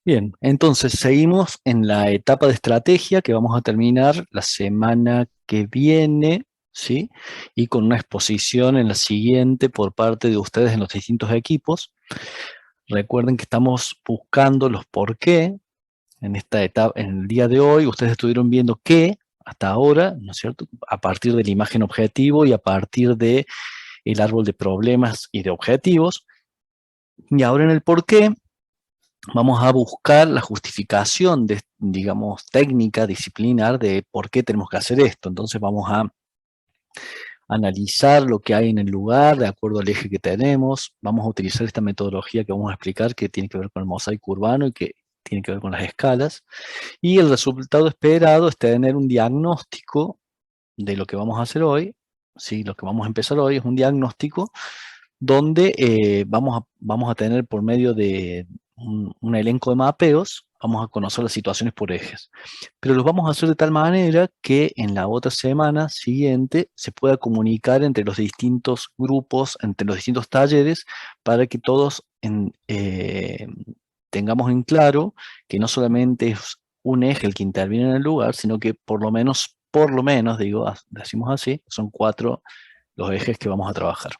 Bien, entonces seguimos en la etapa de estrategia que vamos a terminar la semana que viene, ¿sí? Y con una exposición en la siguiente por parte de ustedes en los distintos equipos. Recuerden que estamos buscando los por qué en esta etapa, en el día de hoy. Ustedes estuvieron viendo qué hasta ahora, ¿no es cierto? A partir de la imagen objetivo y a partir de el árbol de problemas y de objetivos. Y ahora en el por qué vamos a buscar la justificación de, digamos, técnica, disciplinar de por qué tenemos que hacer esto. Entonces vamos a analizar lo que hay en el lugar de acuerdo al eje que tenemos. Vamos a utilizar esta metodología que vamos a explicar que tiene que ver con el mosaico urbano y que tiene que ver con las escalas. Y el resultado esperado es tener un diagnóstico de lo que vamos a hacer hoy. Sí, lo que vamos a empezar hoy es un diagnóstico donde vamos a tener por medio de un elenco de mapeos, vamos a conocer las situaciones por ejes. Pero los vamos a hacer de tal manera que en la otra semana siguiente se pueda comunicar entre los distintos grupos, entre los distintos talleres, para que todos tengamos en claro que no solamente es un eje el que interviene en el lugar, sino que por lo menos, digo, decimos así, son cuatro los ejes que vamos a trabajar.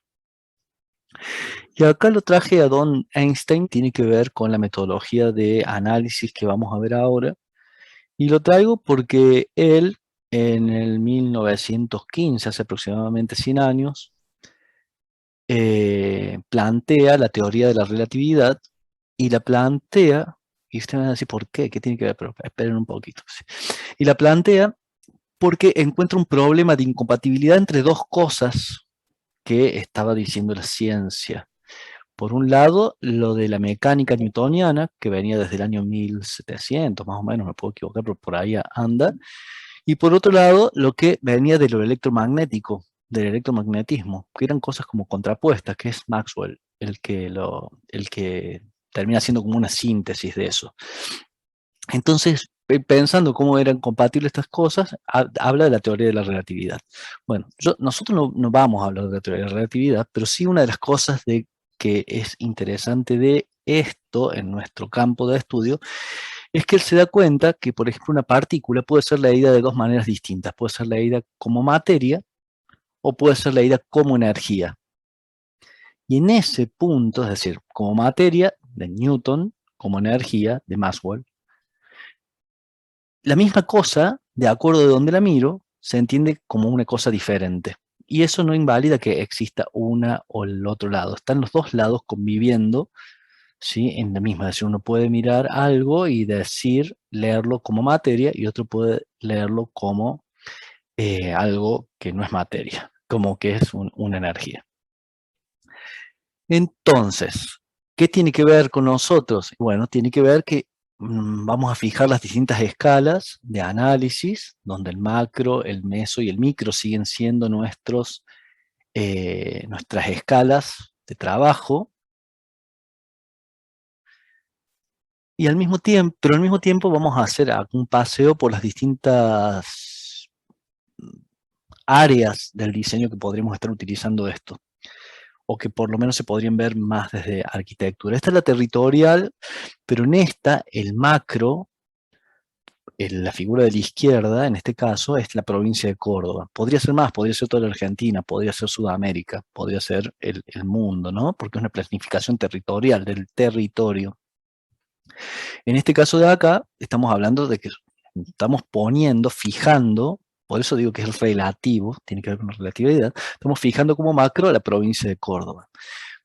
Y acá lo traje a Don Einstein, tiene que ver con la metodología de análisis que vamos a ver ahora. Y lo traigo porque él, en el 1915, hace aproximadamente 100 años, plantea la teoría de la relatividad y la plantea, y ustedes van a decir, ¿por qué? ¿Qué tiene que ver? Pero esperen un poquito. Sí. Y la plantea porque encuentra un problema de incompatibilidad entre dos cosas que estaba diciendo la ciencia. Por un lado, lo de la mecánica newtoniana, que venía desde el año 1700, más o menos, me puedo equivocar, pero por ahí anda. Y por otro lado, lo que venía de lo electromagnético, del electromagnetismo, que eran cosas como contrapuestas, que es Maxwell el que termina siendo como una síntesis de eso. Entonces, pensando cómo eran compatibles estas cosas, habla de la teoría de la relatividad. Bueno, nosotros no vamos a hablar de la teoría de la relatividad, pero sí una de las cosas que es interesante de esto en nuestro campo de estudio es que él se da cuenta que, por ejemplo, una partícula puede ser leída de dos maneras distintas. Puede ser leída como materia o puede ser leída como energía. Y en ese punto, es decir, como materia de Newton, como energía de Maxwell, la misma cosa, de acuerdo de donde la miro, se entiende como una cosa diferente. Y eso no invalida que exista una o el otro lado. Están los dos lados conviviendo, ¿sí? En la misma. Es decir, uno puede mirar algo y decir, leerlo como materia, y otro puede leerlo como algo que no es materia, como que es una energía. Entonces, ¿qué tiene que ver con nosotros? Bueno, tiene que ver que vamos a fijar las distintas escalas de análisis, donde el macro, el meso y el micro siguen siendo nuestras escalas de trabajo, y pero al mismo tiempo vamos a hacer un paseo por las distintas áreas del diseño que podríamos estar utilizando esto, o que por lo menos se podrían ver más desde arquitectura. Esta es la territorial, pero en esta, el macro, la figura de la izquierda, en este caso, es la provincia de Córdoba. Podría ser más, podría ser toda la Argentina, podría ser Sudamérica, podría ser el mundo, ¿no? Porque es una planificación territorial del territorio. En este caso de acá, estamos hablando de que estamos fijando, por eso digo que es relativo, tiene que ver con la relatividad, estamos fijando como macro la provincia de Córdoba.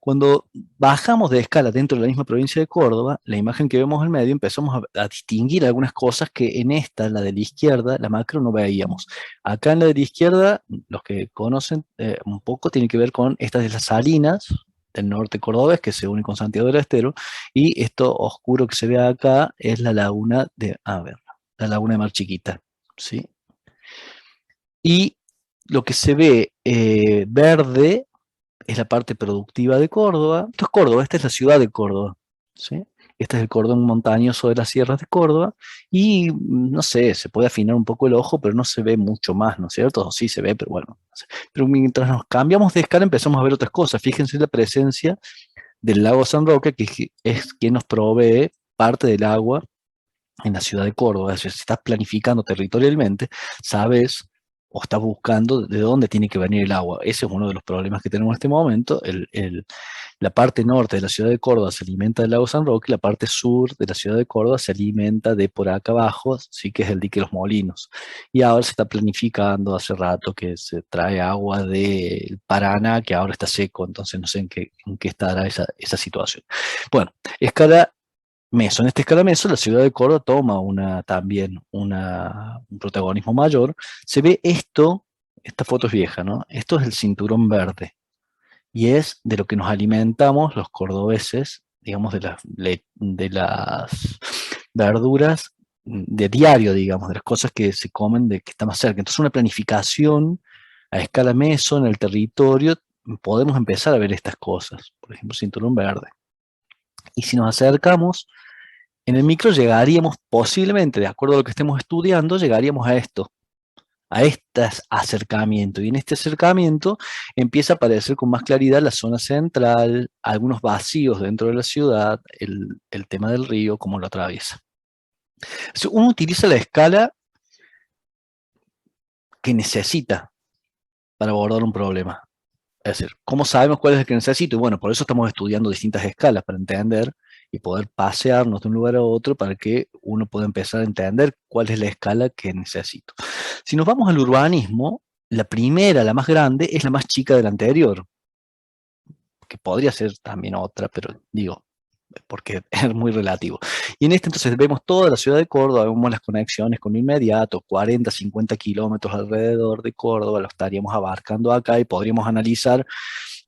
Cuando bajamos de escala dentro de la misma provincia de Córdoba, la imagen que vemos en medio, empezamos a distinguir algunas cosas que en esta, la de la izquierda, la macro, no veíamos. Acá en la de la izquierda, los que conocen un poco, tiene que ver con estas de las salinas del norte cordobés, que se une con Santiago del Estero, y esto oscuro que se ve acá es la laguna de, a ver, la laguna de Mar Chiquita, ¿sí? Y lo que se ve verde es la parte productiva de Córdoba. Esto es Córdoba, esta es la ciudad de Córdoba, ¿sí? Este es el cordón montañoso de las sierras de Córdoba y no sé, se puede afinar un poco el ojo, pero no se ve mucho más, ¿no es cierto? Sí se ve, pero bueno. No sé. Pero mientras nos cambiamos de escala empezamos a ver otras cosas. Fíjense la presencia del lago San Roque, que es quien nos provee parte del agua en la ciudad de Córdoba. Es decir, si estás planificando territorialmente, sabes o estás buscando de dónde tiene que venir el agua. Ese es uno de los problemas que tenemos en este momento. La parte norte de la ciudad de Córdoba se alimenta del lago San Roque, la parte sur de la ciudad de Córdoba se alimenta de por acá abajo, sí que es el dique Los Molinos. Y ahora se está planificando hace rato que se trae agua del Paraná, que ahora está seco, entonces no sé en qué estará esa situación. Bueno, escala Meso. En esta escala Meso, la ciudad de Córdoba toma también un protagonismo mayor. Se ve esto, esta foto es vieja, ¿no? Esto es el cinturón verde y es de lo que nos alimentamos los cordobeses, digamos, de las verduras de diario, digamos, de las cosas que se comen, que está más cerca. Entonces, una planificación a escala meso en el territorio, podemos empezar a ver estas cosas. Por ejemplo, cinturón verde. Y si nos acercamos, en el micro llegaríamos posiblemente, de acuerdo a lo que estemos estudiando, llegaríamos a esto, a este acercamiento. Y en este acercamiento empieza a aparecer con más claridad la zona central, algunos vacíos dentro de la ciudad, el tema del río, cómo lo atraviesa. Uno utiliza la escala que necesita para abordar un problema. Es decir, ¿cómo sabemos cuál es el que necesito? Y bueno, por eso estamos estudiando distintas escalas, para entender y poder pasearnos de un lugar a otro para que uno pueda empezar a entender cuál es la escala que necesito. Si nos vamos al urbanismo, la primera, la más grande, es la más chica de la anterior, que podría ser también otra, pero digo, porque es muy relativo. Y en este entonces vemos toda la ciudad de Córdoba, vemos las conexiones con lo inmediato, 40, 50 kilómetros alrededor de Córdoba, lo estaríamos abarcando acá y podríamos analizar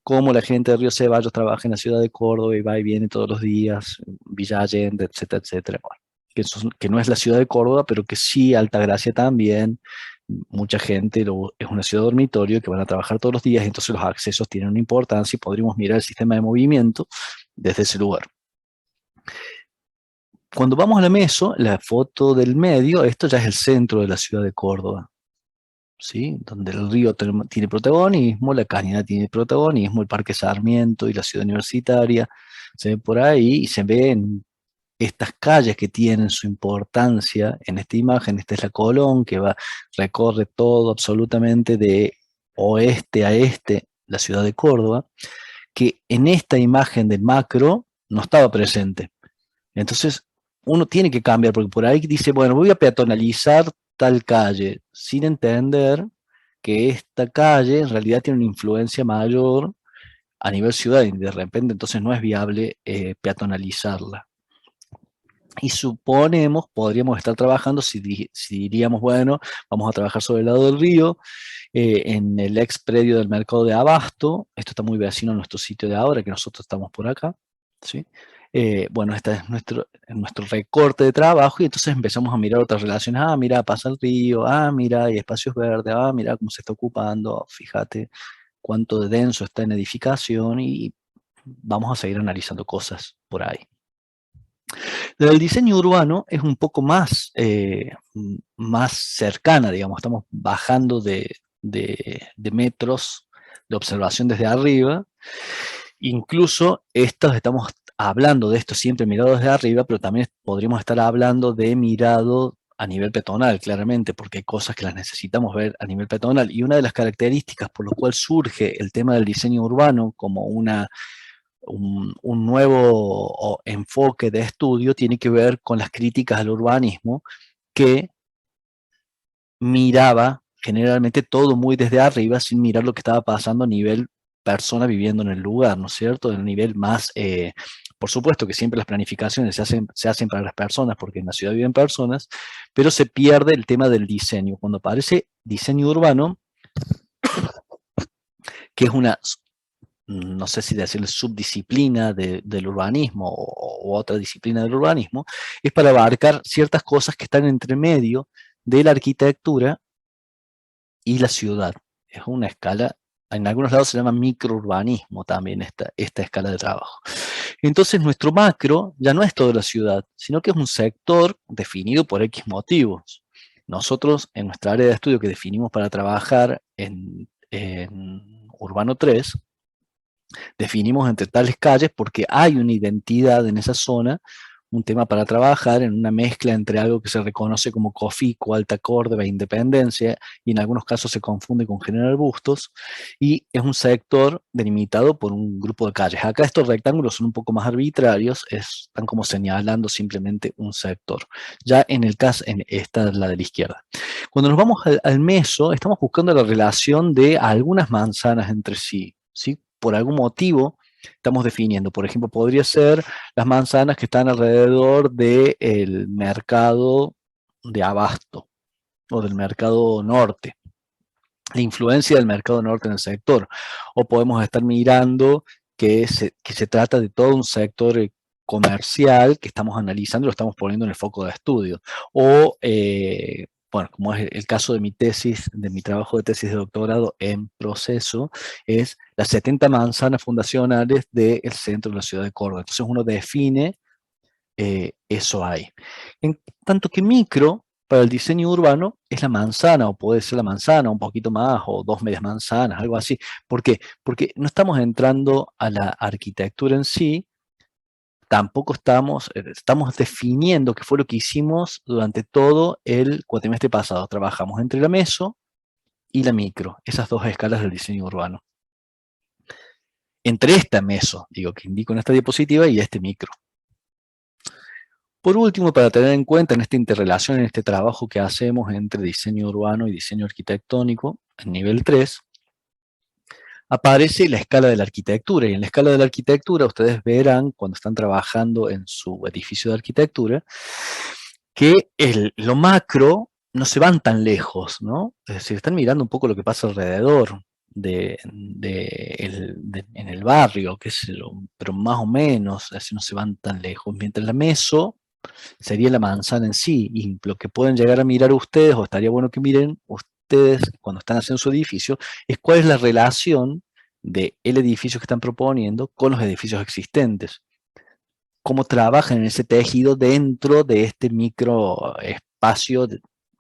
cómo la gente de Río Ceballos trabaja en la ciudad de Córdoba y va y viene todos los días, Villa Allende, etcétera, etcétera. Bueno, que no es la ciudad de Córdoba, pero que sí Altagracia también. Mucha gente es una ciudad dormitorio que van a trabajar todos los días, entonces los accesos tienen una importancia y podríamos mirar el sistema de movimiento desde ese lugar. Cuando vamos a la meso, la foto del medio, esto ya es el centro de la ciudad de Córdoba, ¿sí? Donde el río tiene protagonismo, la cañada tiene protagonismo, el Parque Sarmiento y la ciudad universitaria se ve por ahí y se ven estas calles que tienen su importancia en esta imagen. Esta es la Colón, que recorre todo absolutamente de oeste a este la ciudad de Córdoba, que en esta imagen del macro no estaba presente. Entonces, uno tiene que cambiar, porque por ahí dice, bueno, voy a peatonalizar tal calle, sin entender que esta calle en realidad tiene una influencia mayor a nivel ciudad, y de repente entonces no es viable peatonalizarla. Y suponemos, podríamos estar trabajando, si diríamos, bueno, vamos a trabajar sobre el lado del río, en el ex predio del mercado de Abasto. Esto está muy vecino a nuestro sitio de ahora, que nosotros estamos por acá, ¿sí? Bueno, este es nuestro recorte de trabajo y entonces empezamos a mirar otras relaciones. Ah, mira, pasa el río, ah, mira, hay espacios verdes, ah, mira cómo se está ocupando, fíjate cuánto de denso está en edificación y vamos a seguir analizando cosas por ahí. El diseño urbano es un poco más cercana, digamos, estamos bajando de metros de observación desde arriba. Incluso estamos hablando de esto siempre mirado desde arriba, pero también podríamos estar hablando de mirado a nivel peatonal, claramente, porque hay cosas que las necesitamos ver a nivel peatonal. Y una de las características por lo cual surge el tema del diseño urbano como un nuevo enfoque de estudio tiene que ver con las críticas al urbanismo que miraba generalmente todo muy desde arriba sin mirar lo que estaba pasando a nivel persona viviendo en el lugar, ¿no es cierto? En el nivel más, por supuesto que siempre las planificaciones se hacen para las personas porque en la ciudad viven personas, pero se pierde el tema del diseño. Cuando aparece diseño urbano, que es una, no sé si decirle subdisciplina del urbanismo o otra disciplina del urbanismo, es para abarcar ciertas cosas que están entre medio de la arquitectura y la ciudad. Es una escala, en algunos lados se llama microurbanismo también esta escala de trabajo. Entonces nuestro macro ya no es toda la ciudad, sino que es un sector definido por X motivos. Nosotros en nuestra área de estudio que definimos para trabajar en Urbano 3, definimos entre tales calles porque hay una identidad en esa zona un tema para trabajar en una mezcla entre algo que se reconoce como Cofico, Alta Córdoba e Independencia, y en algunos casos se confunde con General Bustos, y es un sector delimitado por un grupo de calles. Acá estos rectángulos son un poco más arbitrarios, están como señalando simplemente un sector. Ya en el caso, esta es la de la izquierda. Cuando nos vamos al meso, estamos buscando la relación de algunas manzanas entre sí, ¿sí? Por algún motivo estamos definiendo. Por ejemplo, podría ser las manzanas que están alrededor del mercado de abasto o del mercado norte, la influencia del mercado norte en el sector. O podemos estar mirando que se trata de todo un sector comercial que estamos analizando y lo estamos poniendo en el foco de estudio. O, bueno, como es el caso de mi tesis, de mi trabajo de tesis de doctorado en proceso, es las 70 manzanas fundacionales del centro de la ciudad de Córdoba. Entonces uno define eso ahí. En tanto que micro, para el diseño urbano, es la manzana, o puede ser la manzana, un poquito más, o dos medias manzanas, algo así. ¿Por qué? Porque no estamos entrando a la arquitectura en sí, tampoco estamos definiendo qué fue lo que hicimos durante todo el cuatrimestre pasado. Trabajamos entre la meso y la micro, esas dos escalas del diseño urbano. Entre esta meso, digo, que indico en esta diapositiva, y este micro. Por último, para tener en cuenta en esta interrelación, en este trabajo que hacemos entre diseño urbano y diseño arquitectónico, en nivel 3, aparece la escala de la arquitectura. Y en la escala de la arquitectura, ustedes verán, cuando están trabajando en su edificio de arquitectura, que lo macro no se van tan lejos, ¿no? Es decir, están mirando un poco lo que pasa alrededor en el barrio, qué sé yo, pero más o menos, así no se van tan lejos. Mientras la meso sería la manzana en sí, y lo que pueden llegar a mirar ustedes, o estaría bueno que miren ustedes cuando están haciendo su edificio, es cuál es la relación del edificio que están proponiendo con los edificios existentes. Cómo trabajan en ese tejido dentro de este microespacio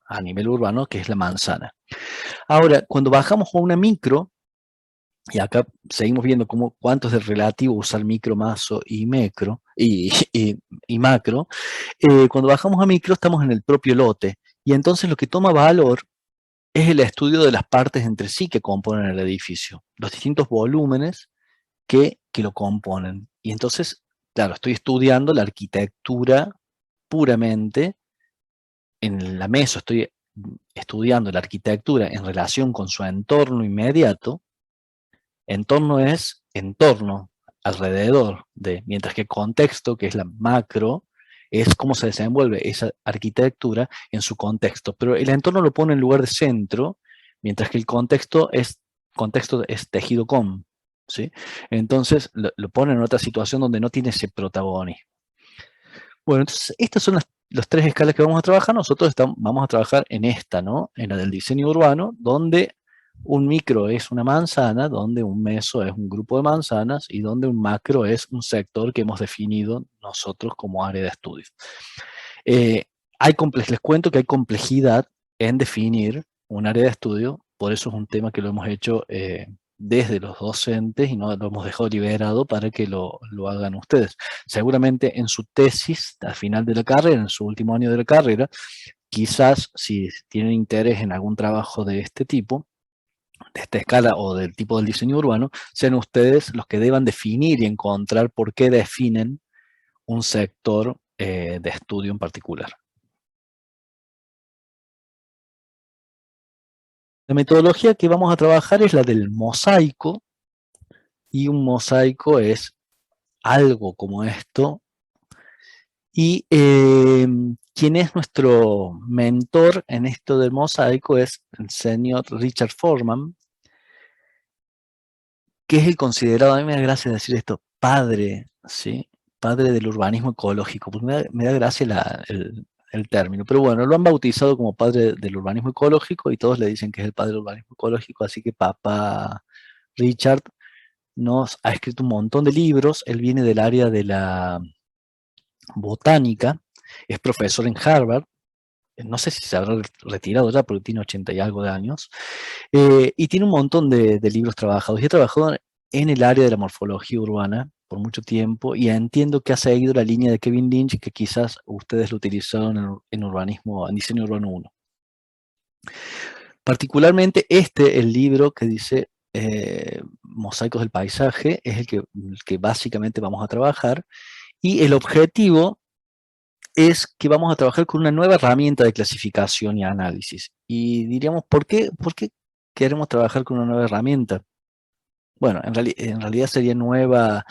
a nivel urbano que es la manzana. Ahora, cuando bajamos a una micro, y acá seguimos viendo cuánto es de relativo usar micro, maso y macro, cuando bajamos a micro estamos en el propio lote, y entonces lo que toma valor es el estudio de las partes entre sí que componen el edificio, los distintos volúmenes que lo componen. Y entonces, claro, estoy estudiando la arquitectura puramente en la meso, estoy estudiando la arquitectura en relación con su entorno inmediato. Entorno es entorno, alrededor de, mientras que contexto, que es la macro, es cómo se desenvuelve esa arquitectura en su contexto. Pero el entorno lo pone en lugar de centro, mientras que el contexto es tejido con, ¿sí? Entonces lo pone en otra situación donde no tiene ese protagonismo. Bueno, entonces estas son las tres escalas que vamos a trabajar. Nosotros vamos a trabajar en esta, ¿no? En la del diseño urbano, donde un micro es una manzana, donde un meso es un grupo de manzanas y donde un macro es un sector que hemos definido nosotros como área de estudio. Les cuento que hay complejidad en definir un área de estudio, por eso es un tema que lo hemos hecho desde los docentes y no lo hemos dejado liberado para que lo hagan ustedes. Seguramente en su tesis, al final de la carrera, en su último año de la carrera, quizás si tienen interés en algún trabajo de este tipo, de esta escala o del tipo del diseño urbano, sean ustedes los que deban definir y encontrar por qué definen un sector de estudio en particular. La metodología que vamos a trabajar es la del mosaico, y un mosaico es algo como esto. Y quien es nuestro mentor en esto del mosaico es el señor Richard Foreman, que es el considerado, a mí me da gracia decir esto, padre, ¿sí? Padre del urbanismo ecológico, porque me da gracia el término, pero bueno, lo han bautizado como padre del urbanismo ecológico y todos le dicen que es el padre del urbanismo ecológico, así que papá Richard nos ha escrito un montón de libros. Él viene del área de la botánica, es profesor en Harvard, no sé si se habrá retirado ya porque tiene 80 y algo de años, y tiene un montón de libros trabajados, y ha trabajado en el área de la morfología urbana, por mucho tiempo y entiendo que ha seguido la línea de Kevin Lynch que quizás ustedes lo utilizaron en urbanismo, en diseño urbano 1. Particularmente el libro que dice Mosaicos del Paisaje, es el que básicamente vamos a trabajar, y el objetivo es que vamos a trabajar con una nueva herramienta de clasificación y análisis. Y diríamos, ¿por qué queremos trabajar con una nueva herramienta? Bueno, en realidad sería nueva,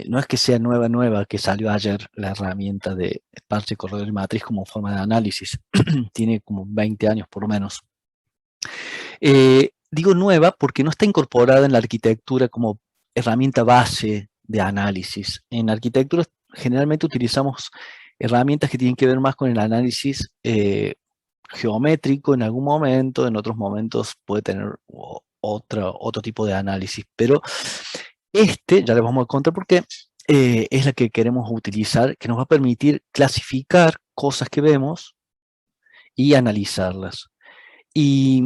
no es que sea nueva, que salió ayer la herramienta de parche, corredor y matriz como forma de análisis. Tiene como 20 años por lo menos. Digo nueva porque no está incorporada en la arquitectura como herramienta base de análisis. En arquitectura generalmente utilizamos herramientas que tienen que ver más con el análisis geométrico en algún momento, en otros momentos puede tener otro tipo de análisis, pero ya les vamos a contar por qué, es la que queremos utilizar, que nos va a permitir clasificar cosas que vemos y analizarlas. Y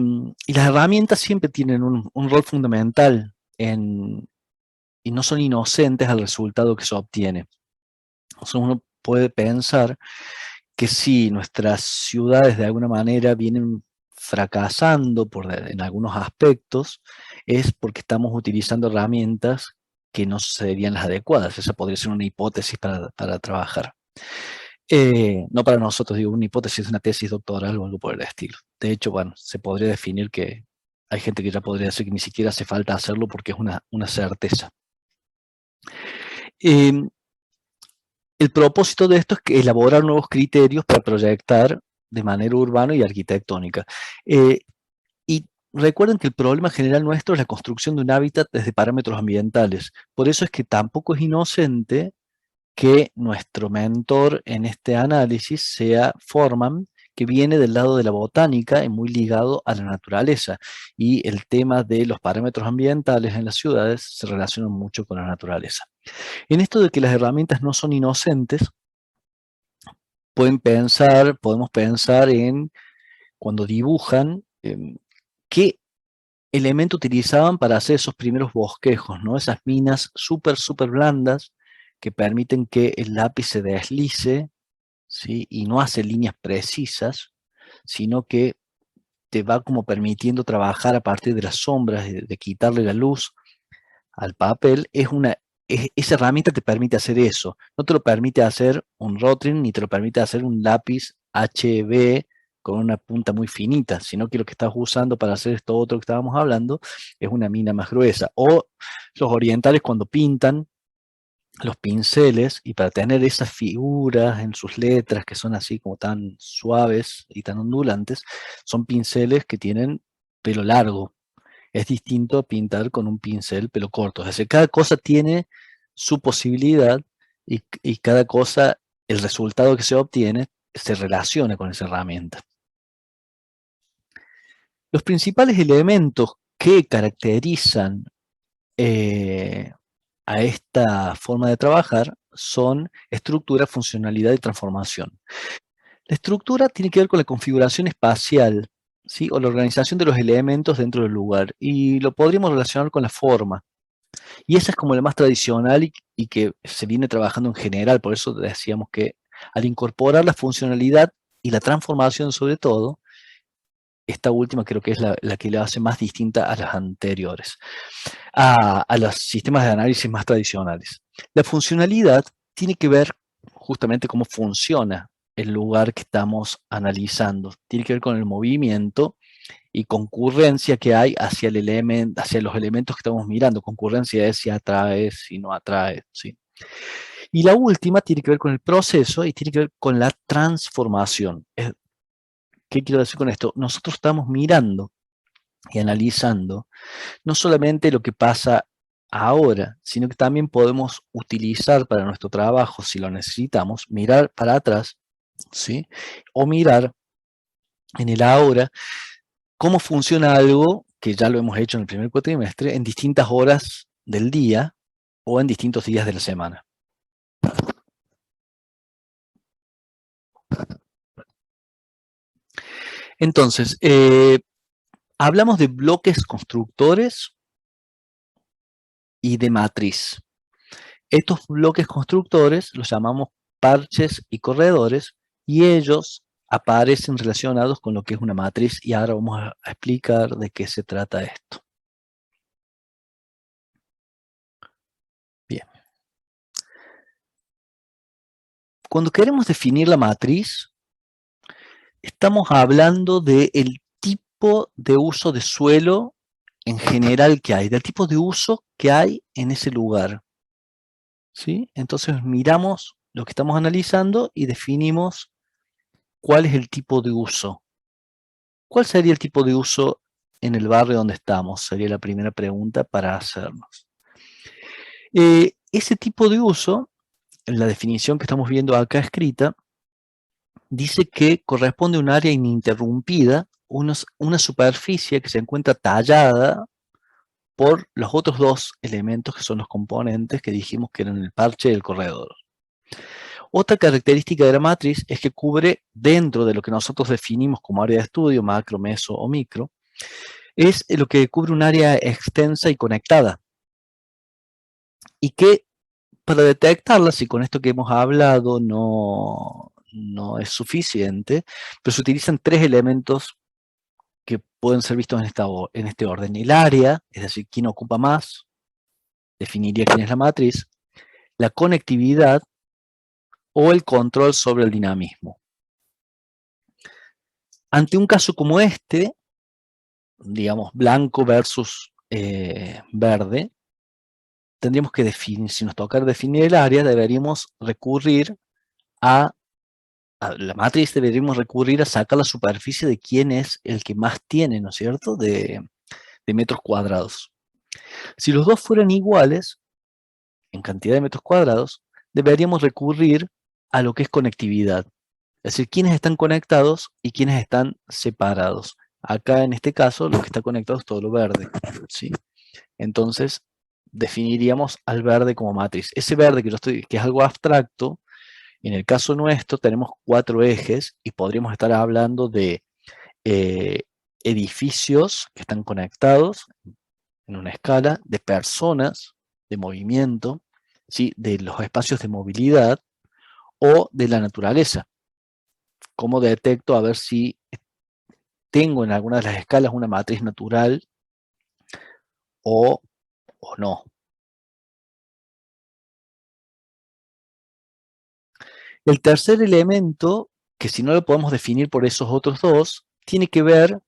las herramientas siempre tienen un rol fundamental y no son inocentes al resultado que se obtiene. O sea, uno puede pensar que si nuestras ciudades de alguna manera vienen fracasando en algunos aspectos, es porque estamos utilizando herramientas que no serían las adecuadas. Esa podría ser una hipótesis para trabajar. No para nosotros, digo, una hipótesis, una tesis doctoral o algo por el estilo. De hecho, bueno, se podría definir que hay gente que ya podría decir que ni siquiera hace falta hacerlo porque es una certeza. Eh, el propósito de esto es que elaborar nuevos criterios para proyectar de manera urbana y arquitectónica. Y recuerden que el problema general nuestro es la construcción de un hábitat desde parámetros ambientales. Por eso es que tampoco es inocente que nuestro mentor en este análisis sea Forman, que viene del lado de la botánica y muy ligado a la naturaleza. Y el tema de los parámetros ambientales en las ciudades se relaciona mucho con la naturaleza. En esto de que las herramientas no son inocentes, podemos pensar en cuando dibujan, qué elemento utilizaban para hacer esos primeros bosquejos, ¿no? Esas minas súper blandas que permiten que el lápiz se deslice, ¿sí? Y no hace líneas precisas, sino que te va como permitiendo trabajar a partir de las sombras, de quitarle la luz al papel. Esa herramienta te permite hacer eso. No te lo permite hacer un Rotring, ni te lo permite hacer un lápiz HB con una punta muy finita, sino que lo que estás usando para hacer esto otro que estábamos hablando es una mina más gruesa. O los orientales cuando pintan los pinceles, y para tener esas figuras en sus letras que son así como tan suaves y tan ondulantes, son pinceles que tienen pelo largo. Es distinto a pintar con un pincel pelo corto. Es decir, cada cosa tiene su posibilidad y cada cosa, el resultado que se obtiene, se relaciona con esa herramienta. Los principales elementos que caracterizan a esta forma de trabajar son estructura, funcionalidad y transformación. La estructura tiene que ver con la configuración espacial, ¿sí? O la organización de los elementos dentro del lugar, y lo podríamos relacionar con la forma. Y esa es como la más tradicional y que se viene trabajando en general. Por eso decíamos que al incorporar la funcionalidad y la transformación sobre todo, esta última creo que es la que la hace más distinta a las anteriores, a los sistemas de análisis más tradicionales. La funcionalidad tiene que ver justamente cómo funciona el lugar que estamos analizando. Tiene que ver con el movimiento y concurrencia que hay hacia hacia los elementos que estamos mirando. Concurrencia es si atrae, si no atrae, ¿sí? Y la última tiene que ver con el proceso y tiene que ver con la transformación. ¿Qué quiero decir con esto? Nosotros estamos mirando y analizando no solamente lo que pasa ahora, sino que también podemos utilizar para nuestro trabajo, si lo necesitamos, mirar para atrás, ¿sí? O mirar en el ahora cómo funciona algo que ya lo hemos hecho en el primer cuatrimestre en distintas horas del día o en distintos días de la semana. Entonces, hablamos de bloques constructores y de matriz. Estos bloques constructores los llamamos parches y corredores, y ellos aparecen relacionados con lo que es una matriz, y ahora vamos a explicar de qué se trata esto. Bien. Cuando queremos definir la matriz, estamos hablando del tipo de uso de suelo en general que hay, del tipo de uso que hay en ese lugar. ¿Sí? Entonces miramos lo que estamos analizando y definimos cuál es el tipo de uso. ¿Cuál sería el tipo de uso en el barrio donde estamos? Sería la primera pregunta para hacernos. Ese tipo de uso, en la definición que estamos viendo acá escrita, dice que corresponde a un área ininterrumpida, una superficie que se encuentra tallada por los otros dos elementos que son los componentes que dijimos que eran el parche y el corredor. Otra característica de la matriz es que cubre dentro de lo que nosotros definimos como área de estudio, macro, meso o micro, es lo que cubre un área extensa y conectada. Y que para detectarla, si con esto que hemos hablado no es suficiente, pero se utilizan tres elementos que pueden ser vistos en este orden. El área, es decir, quién ocupa más, definiría quién es la matriz, la conectividad o el control sobre el dinamismo. Ante un caso como este, digamos blanco versus verde, tendríamos que definir, si nos tocara definir el área, deberíamos recurrir a la matriz, deberíamos recurrir a sacar la superficie de quién es el que más tiene, ¿no es cierto?, de metros cuadrados. Si los dos fueran iguales, en cantidad de metros cuadrados, deberíamos recurrir a lo que es conectividad. Es decir, quiénes están conectados y quiénes están separados. Acá, en este caso, lo que está conectado es todo lo verde, ¿sí? Entonces, definiríamos al verde como matriz. Ese verde que es algo abstracto, en el caso nuestro tenemos 4 ejes y podríamos estar hablando de edificios que están conectados en una escala, de personas, de movimiento, ¿sí?, de los espacios de movilidad o de la naturaleza. ¿Cómo detecto a ver si tengo en alguna de las escalas una matriz natural o no? El tercer elemento, que si no lo podemos definir por esos otros dos, tiene que ver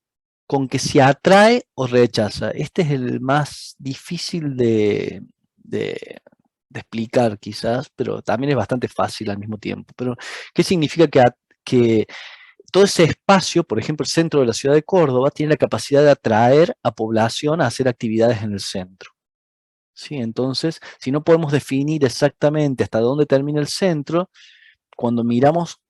con que se atrae o rechaza. Este es el más difícil de explicar quizás, pero también es bastante fácil al mismo tiempo. Pero, ¿qué significa que todo ese espacio, por ejemplo, el centro de la ciudad de Córdoba, tiene la capacidad de atraer a población a hacer actividades en el centro? ¿Sí? Entonces, si no podemos definir exactamente hasta dónde termina el centro, cuando miramos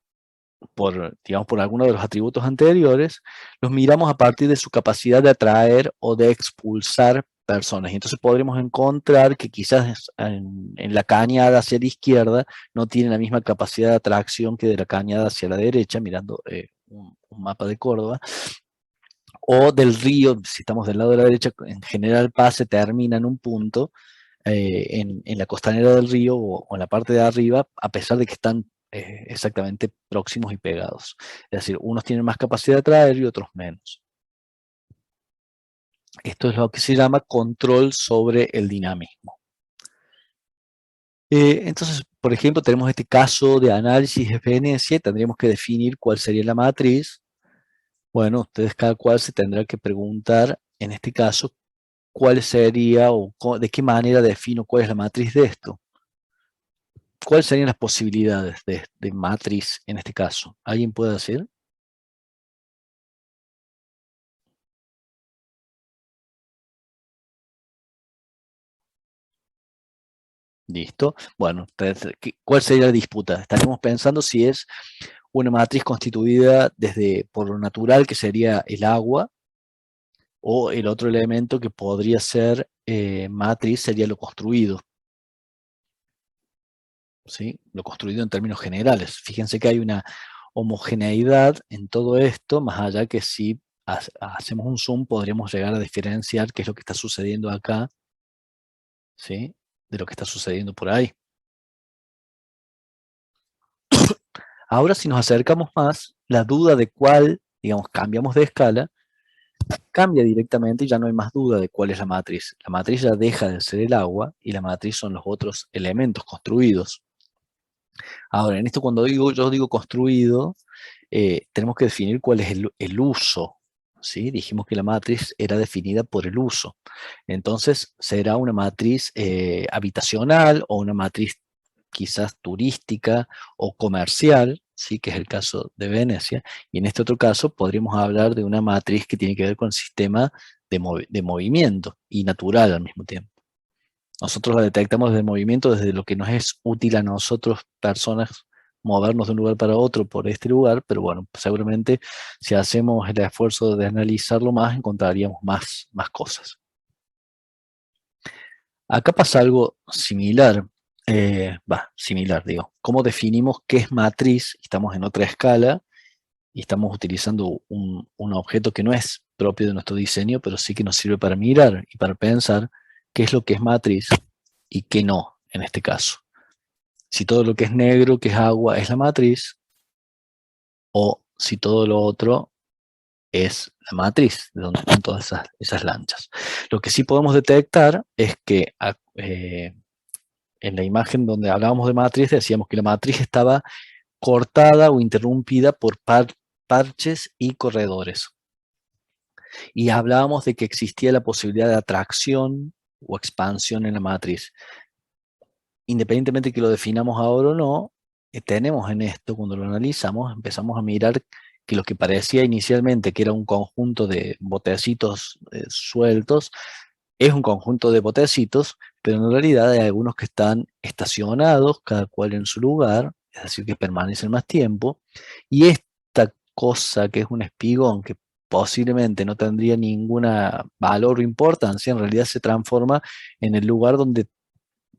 digamos, por alguno de los atributos anteriores, los miramos a partir de su capacidad de atraer o de expulsar personas. Y entonces podremos encontrar que quizás en la cañada hacia la izquierda no tiene la misma capacidad de atracción que de la cañada hacia la derecha, mirando un mapa de Córdoba, o del río, si estamos del lado de la derecha, en general Paz se termina en un punto, en la costanera del río o en la parte de arriba, a pesar de que están exactamente próximos y pegados. Es decir, unos tienen más capacidad de atraer y otros menos. Esto es lo que se llama control sobre el dinamismo. Entonces, por ejemplo, tenemos este caso de análisis de Venecia, tendríamos que definir cuál sería la matriz. Bueno, ustedes cada cual se tendrá que preguntar, en este caso, cuál sería o de qué manera defino cuál es la matriz de esto. ¿Cuáles serían las posibilidades de matriz en este caso? ¿Alguien puede decir? Listo. Bueno, ¿cuál sería la disputa? Estaremos pensando si es una matriz constituida por lo natural, que sería el agua, o el otro elemento que podría ser matriz sería lo construido. ¿Sí? Lo construido en términos generales. Fíjense que hay una homogeneidad en todo esto, más allá que si hacemos un zoom podríamos llegar a diferenciar qué es lo que está sucediendo acá, ¿sí?, de lo que está sucediendo por ahí. Ahora si nos acercamos más, la duda de cuál, digamos, cambiamos de escala, cambia directamente y ya no hay más duda de cuál es la matriz. La matriz ya deja de ser el agua y la matriz son los otros elementos construidos. Ahora, en esto cuando yo digo construido, tenemos que definir cuál es el uso. ¿Sí? Dijimos que la matriz era definida por el uso. Entonces, será una matriz habitacional o una matriz quizás turística o comercial, ¿sí? Que es el caso de Venecia. Y en este otro caso podríamos hablar de una matriz que tiene que ver con el sistema de movimiento y natural al mismo tiempo. Nosotros la detectamos desde el movimiento, desde lo que nos es útil a nosotros, personas, movernos de un lugar para otro por este lugar, pero bueno, seguramente si hacemos el esfuerzo de analizarlo más, encontraríamos más cosas. Acá pasa algo similar, similar, digo. ¿Cómo definimos qué es matriz? Estamos en otra escala y estamos utilizando un objeto que no es propio de nuestro diseño, pero sí que nos sirve para mirar y para pensar qué es lo que es matriz y qué no, en este caso. Si todo lo que es negro, que es agua, es la matriz, o si todo lo otro es la matriz, de donde están todas esas lanchas. Lo que sí podemos detectar es que en la imagen donde hablábamos de matriz, decíamos que la matriz estaba cortada o interrumpida por parches y corredores. Y hablábamos de que existía la posibilidad de atracción o expansión en la matriz. Independientemente de que lo definamos ahora o no, tenemos en esto, cuando lo analizamos, empezamos a mirar que lo que parecía inicialmente que era un conjunto de botecitos sueltos, es un conjunto de botecitos, pero en realidad hay algunos que están estacionados, cada cual en su lugar, es decir, que permanecen más tiempo, y esta cosa que es un espigón, que posiblemente no tendría ninguna valor o importancia, en realidad se transforma en el lugar donde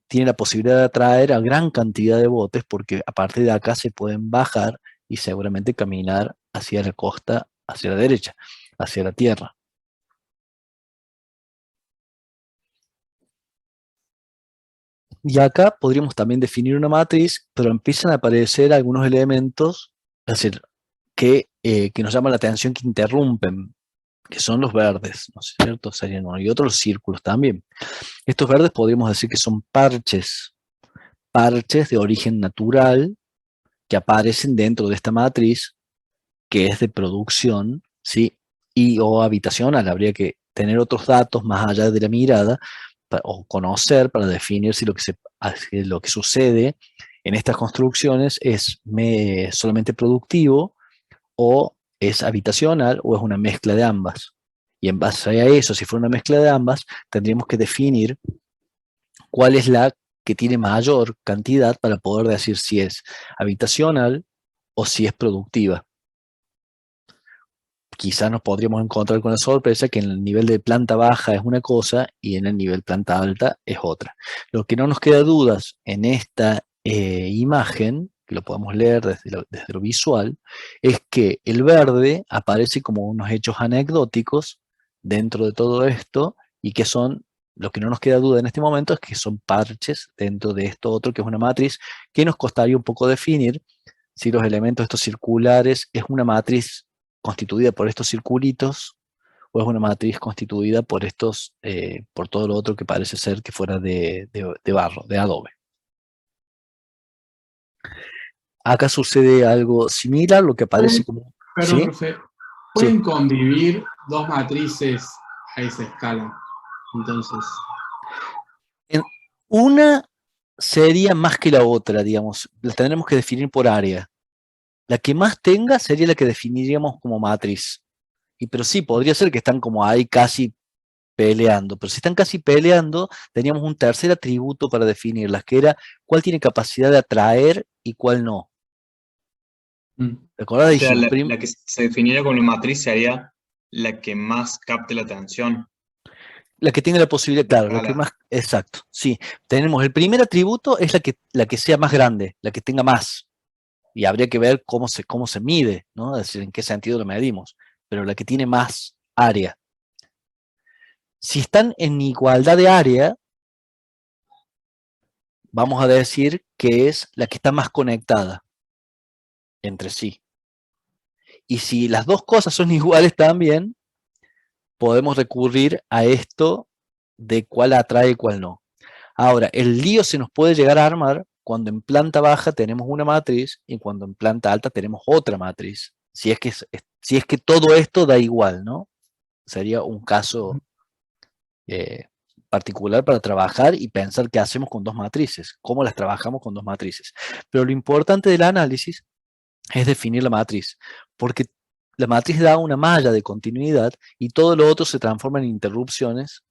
tiene la posibilidad de atraer a gran cantidad de botes, porque a partir de acá se pueden bajar y seguramente caminar hacia la costa, hacia la derecha, hacia la tierra. Y acá podríamos también definir una matriz, pero empiezan a aparecer algunos elementos, es decir, que nos llaman la atención, que interrumpen, que son los verdes, ¿no es cierto? Serían uno, y otros los círculos también. Estos verdes podríamos decir que son parches de origen natural que aparecen dentro de esta matriz, que es de producción, ¿sí? Y o habitacional. Habría que tener otros datos más allá de la mirada o conocer para definir si lo que sucede en estas construcciones es solamente productivo o es habitacional o es una mezcla de ambas. Y en base a eso, si fuera una mezcla de ambas, tendríamos que definir cuál es la que tiene mayor cantidad para poder decir si es habitacional o si es productiva. Quizás nos podríamos encontrar con la sorpresa que en el nivel de planta baja es una cosa y en el nivel planta alta es otra. Lo que no nos queda dudas en esta imagen, que lo podemos leer desde lo visual, es que el verde aparece como unos hechos anecdóticos dentro de todo esto y que son, lo que no nos queda duda en este momento es que son parches dentro de esto otro, que es una matriz que nos costaría un poco definir si los elementos estos circulares es una matriz constituida por estos circulitos o es una matriz constituida por por todo lo otro que parece ser que fuera de barro, de adobe. Acá sucede algo similar, lo que parece como... Perdón, ¿sí? profe. Sí. ¿Pueden convivir dos matrices a esa escala? Entonces, Una sería más que la otra, digamos, la tendremos que definir por área. La que más tenga sería la que definiríamos como matriz. Pero sí, podría ser que están como ahí casi peleando, pero si están casi peleando, teníamos un tercer atributo para definirlas, que era cuál tiene capacidad de atraer y cuál no. ¿Recuerdas? O sea, Dijimos, la que se definiera como matriz sería la que más capte la atención. la que tiene la posibilidad, claro, la que más, exacto, sí. Tenemos el primer atributo, es la que sea más grande, la que tenga más. Y habría que ver cómo se mide, ¿no? Es decir, en qué sentido lo medimos, pero la que tiene más área. Si están en igualdad de área, vamos a decir que es la que está más conectada entre sí. Y si las dos cosas son iguales también, podemos recurrir a esto de cuál atrae y cuál no. Ahora, el lío se nos puede llegar a armar cuando en planta baja tenemos una matriz y cuando en planta alta tenemos otra matriz. Si es que todo esto da igual, ¿no? Sería un caso eh, particular para trabajar y pensar qué hacemos con dos matrices, cómo las trabajamos con dos matrices. Pero lo importante del análisis es definir la matriz, porque la matriz da una malla de continuidad y todo lo otro se transforma en interrupciones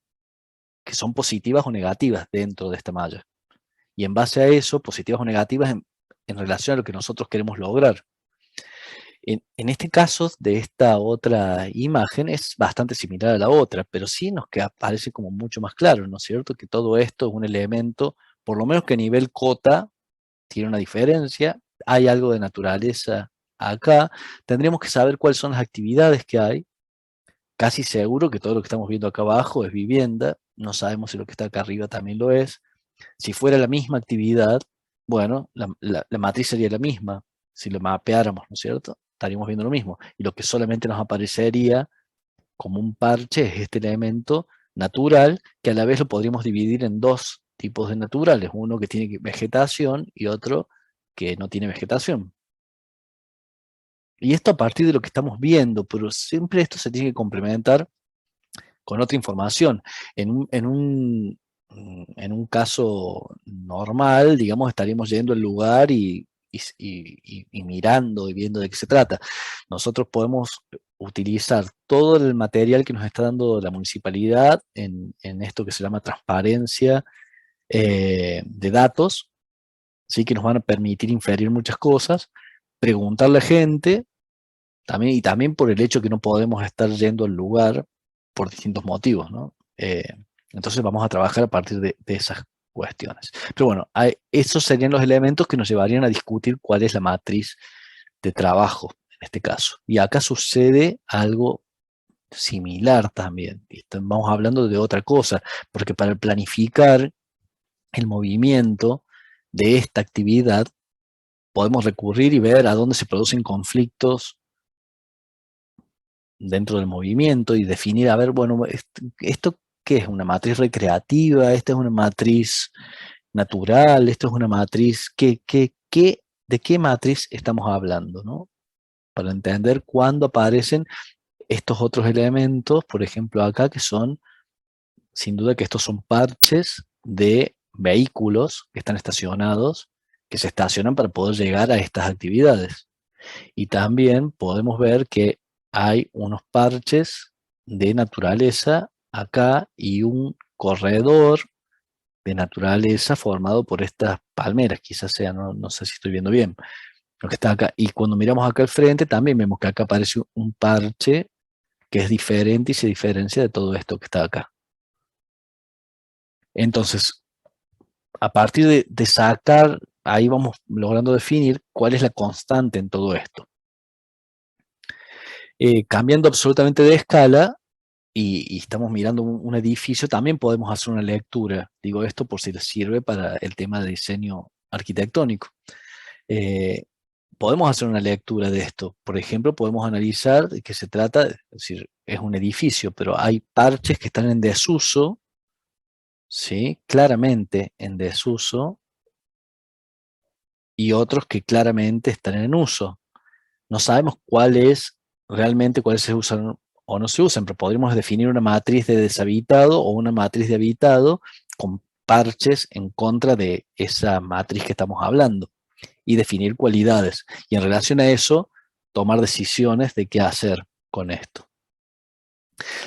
que son positivas o negativas dentro de esta malla. Y en base a eso, positivas o negativas en relación a lo que nosotros queremos lograr. En este caso de esta otra imagen es bastante similar a la otra, pero sí nos queda, parece como mucho más claro, ¿no es cierto? Que todo esto es un elemento, por lo menos que a nivel cota, tiene una diferencia, hay algo de naturaleza acá, tendríamos que saber cuáles son las actividades que hay, casi seguro que todo lo que estamos viendo acá abajo es vivienda, no sabemos si lo que está acá arriba también lo es. Si fuera la misma actividad, bueno, la matriz sería la misma, si lo mapeáramos, ¿no es cierto? Estaríamos viendo lo mismo. Y lo que solamente nos aparecería como un parche es este elemento natural, que a la vez lo podríamos dividir en dos tipos de naturales, uno que tiene vegetación y otro que no tiene vegetación. Y esto a partir de lo que estamos viendo, pero siempre esto se tiene que complementar con otra información. En un caso normal, digamos, estaríamos yendo al lugar y mirando y viendo de qué se trata. Nosotros podemos utilizar todo el material que nos está dando la municipalidad en esto que se llama transparencia de datos, ¿sí? Que nos van a permitir inferir muchas cosas, preguntarle a la gente, también, y también por el hecho que no podemos estar yendo al lugar por distintos motivos, ¿no? Entonces vamos a trabajar a partir de esas cuestiones. Pero bueno, esos serían los elementos que nos llevarían a discutir cuál es la matriz de trabajo en este caso. Y acá sucede algo similar también. Vamos hablando de otra cosa, porque para planificar el movimiento de esta actividad podemos recurrir y ver a dónde se producen conflictos dentro del movimiento y definir, a ver, bueno, esto ¿qué es? ¿Una matriz recreativa? ¿Esta es una matriz natural? ¿Esto es una matriz? ¿De qué matriz estamos hablando, ¿no? Para entender cuándo aparecen estos otros elementos, por ejemplo acá, que son, sin duda que estos son parches de vehículos que están estacionados, que se estacionan para poder llegar a estas actividades. Y también podemos ver que hay unos parches de naturaleza acá y un corredor de naturaleza formado por estas palmeras, quizás sea, no sé si estoy viendo bien, lo que está acá. Y cuando miramos acá al frente también vemos que acá aparece un parche que es diferente y se diferencia de todo esto que está acá. Entonces, a partir de sacar, ahí vamos logrando definir cuál es la constante en todo esto. Cambiando absolutamente de escala, y estamos mirando un edificio, también podemos hacer una lectura. Digo esto por si les sirve para el tema de diseño arquitectónico. Podemos hacer una lectura de esto. Por ejemplo, podemos analizar de qué se trata, es decir, es un edificio, pero hay parches que están en desuso, ¿sí? Claramente en desuso, y otros que claramente están en uso. No sabemos cuáles se usan o no se usan, pero podríamos definir una matriz de deshabitado o una matriz de habitado con parches en contra de esa matriz que estamos hablando y definir cualidades. Y en relación a eso, tomar decisiones de qué hacer con esto.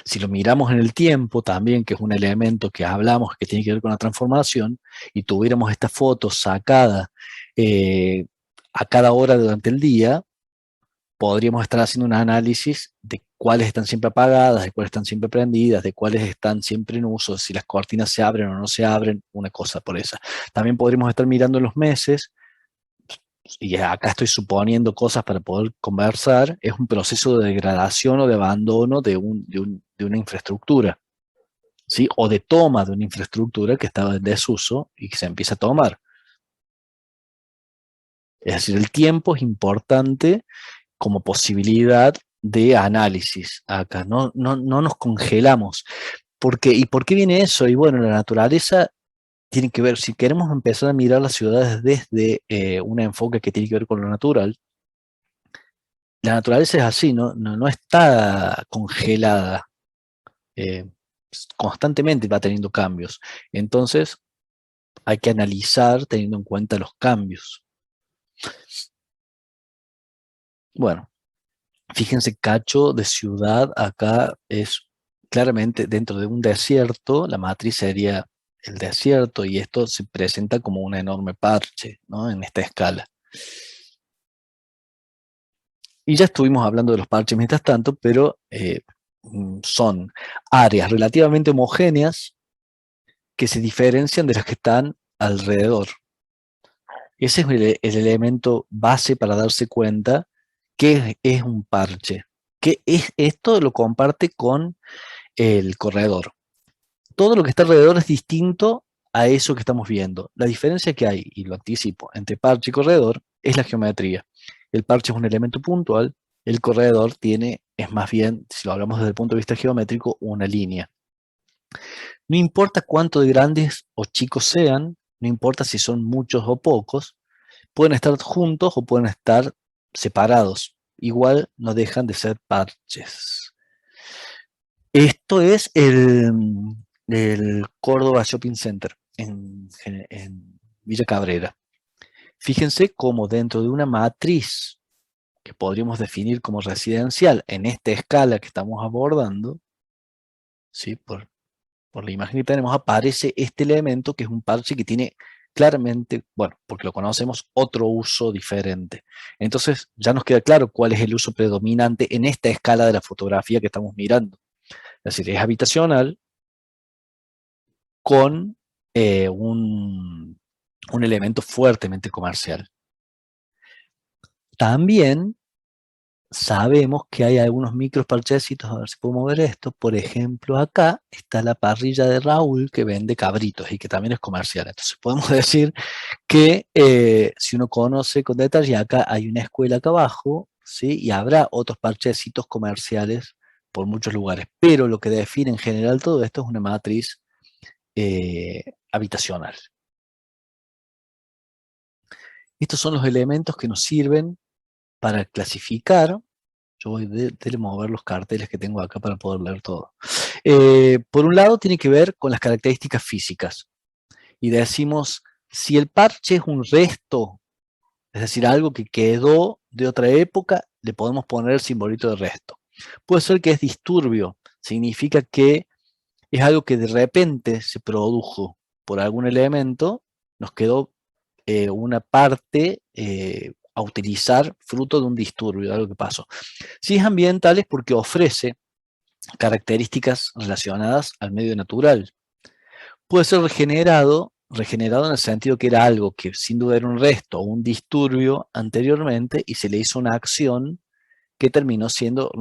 Si lo miramos en el tiempo también, que es un elemento que hablamos que tiene que ver con la transformación, y tuviéramos esta foto sacada a cada hora durante el día, podríamos estar haciendo un análisis de cuáles están siempre apagadas, de cuáles están siempre prendidas, de cuáles están siempre en uso, si las cortinas se abren o no se abren, una cosa por esa. También podríamos estar mirando los meses, y acá estoy suponiendo cosas para poder conversar, es un proceso de degradación o de abandono de una infraestructura. ¿sí? O de toma de una infraestructura que estaba en desuso y que se empieza a tomar. Es decir, el tiempo es importante como posibilidad de análisis acá, no nos congelamos. ¿Y por qué viene eso? Y bueno, la naturaleza tiene que ver, si queremos empezar a mirar las ciudades desde un enfoque que tiene que ver con lo natural, la naturaleza es así, no está congelada, eh, constantemente va teniendo cambios. Entonces, hay que analizar teniendo en cuenta los cambios. Bueno, fíjense, cacho de ciudad acá es claramente dentro de un desierto, la matriz sería el desierto y esto se presenta como un enorme parche, ¿no? En esta escala. Y ya estuvimos hablando de los parches mientras tanto, pero son áreas relativamente homogéneas que se diferencian de las que están alrededor. Ese es el elemento base para darse cuenta que es un parche. Que esto lo comparte con el corredor. Todo lo que está alrededor es distinto a eso que estamos viendo. La diferencia que hay, y lo anticipo, entre parche y corredor es la geometría. El parche es un elemento puntual, el corredor es más bien, si lo hablamos desde el punto de vista geométrico, una línea. No importa cuánto de grandes o chicos sean, no importa si son muchos o pocos, pueden estar juntos o pueden estar separados. Igual no dejan de ser parches. Esto es el Córdoba Shopping Center en Villa Cabrera. Fíjense cómo dentro de una matriz que podríamos definir como residencial en esta escala que estamos abordando, ¿sí? por la imagen que tenemos, aparece este elemento que es un parche que tiene claramente, bueno, porque lo conocemos, otro uso diferente. Entonces ya nos queda claro cuál es el uso predominante en esta escala de la fotografía que estamos mirando. Es decir, es habitacional con un elemento fuertemente comercial. También sabemos que hay algunos micros parchecitos, a ver si puedo mover esto. Por ejemplo, acá está la parrilla de Raúl que vende cabritos y que también es comercial. Entonces podemos decir que si uno conoce con detalle, acá hay una escuela acá abajo, ¿sí? Y habrá otros parchecitos comerciales por muchos lugares. Pero lo que define en general todo esto es una matriz habitacional. Estos son los elementos que nos sirven para clasificar. Yo voy a mover los carteles que tengo acá para poder leer todo. Por un lado tiene que ver con las características físicas. Y decimos, si el parche es un resto, es decir, algo que quedó de otra época, le podemos poner el simbolito de resto. Puede ser que es disturbio, significa que es algo que de repente se produjo por algún elemento, nos quedó una parte a utilizar fruto de un disturbio, de algo que pasó. Si es ambiental es porque ofrece características relacionadas al medio natural. Puede ser regenerado en el sentido que era algo que sin duda era un resto o un disturbio anteriormente y se le hizo una acción que terminó siendo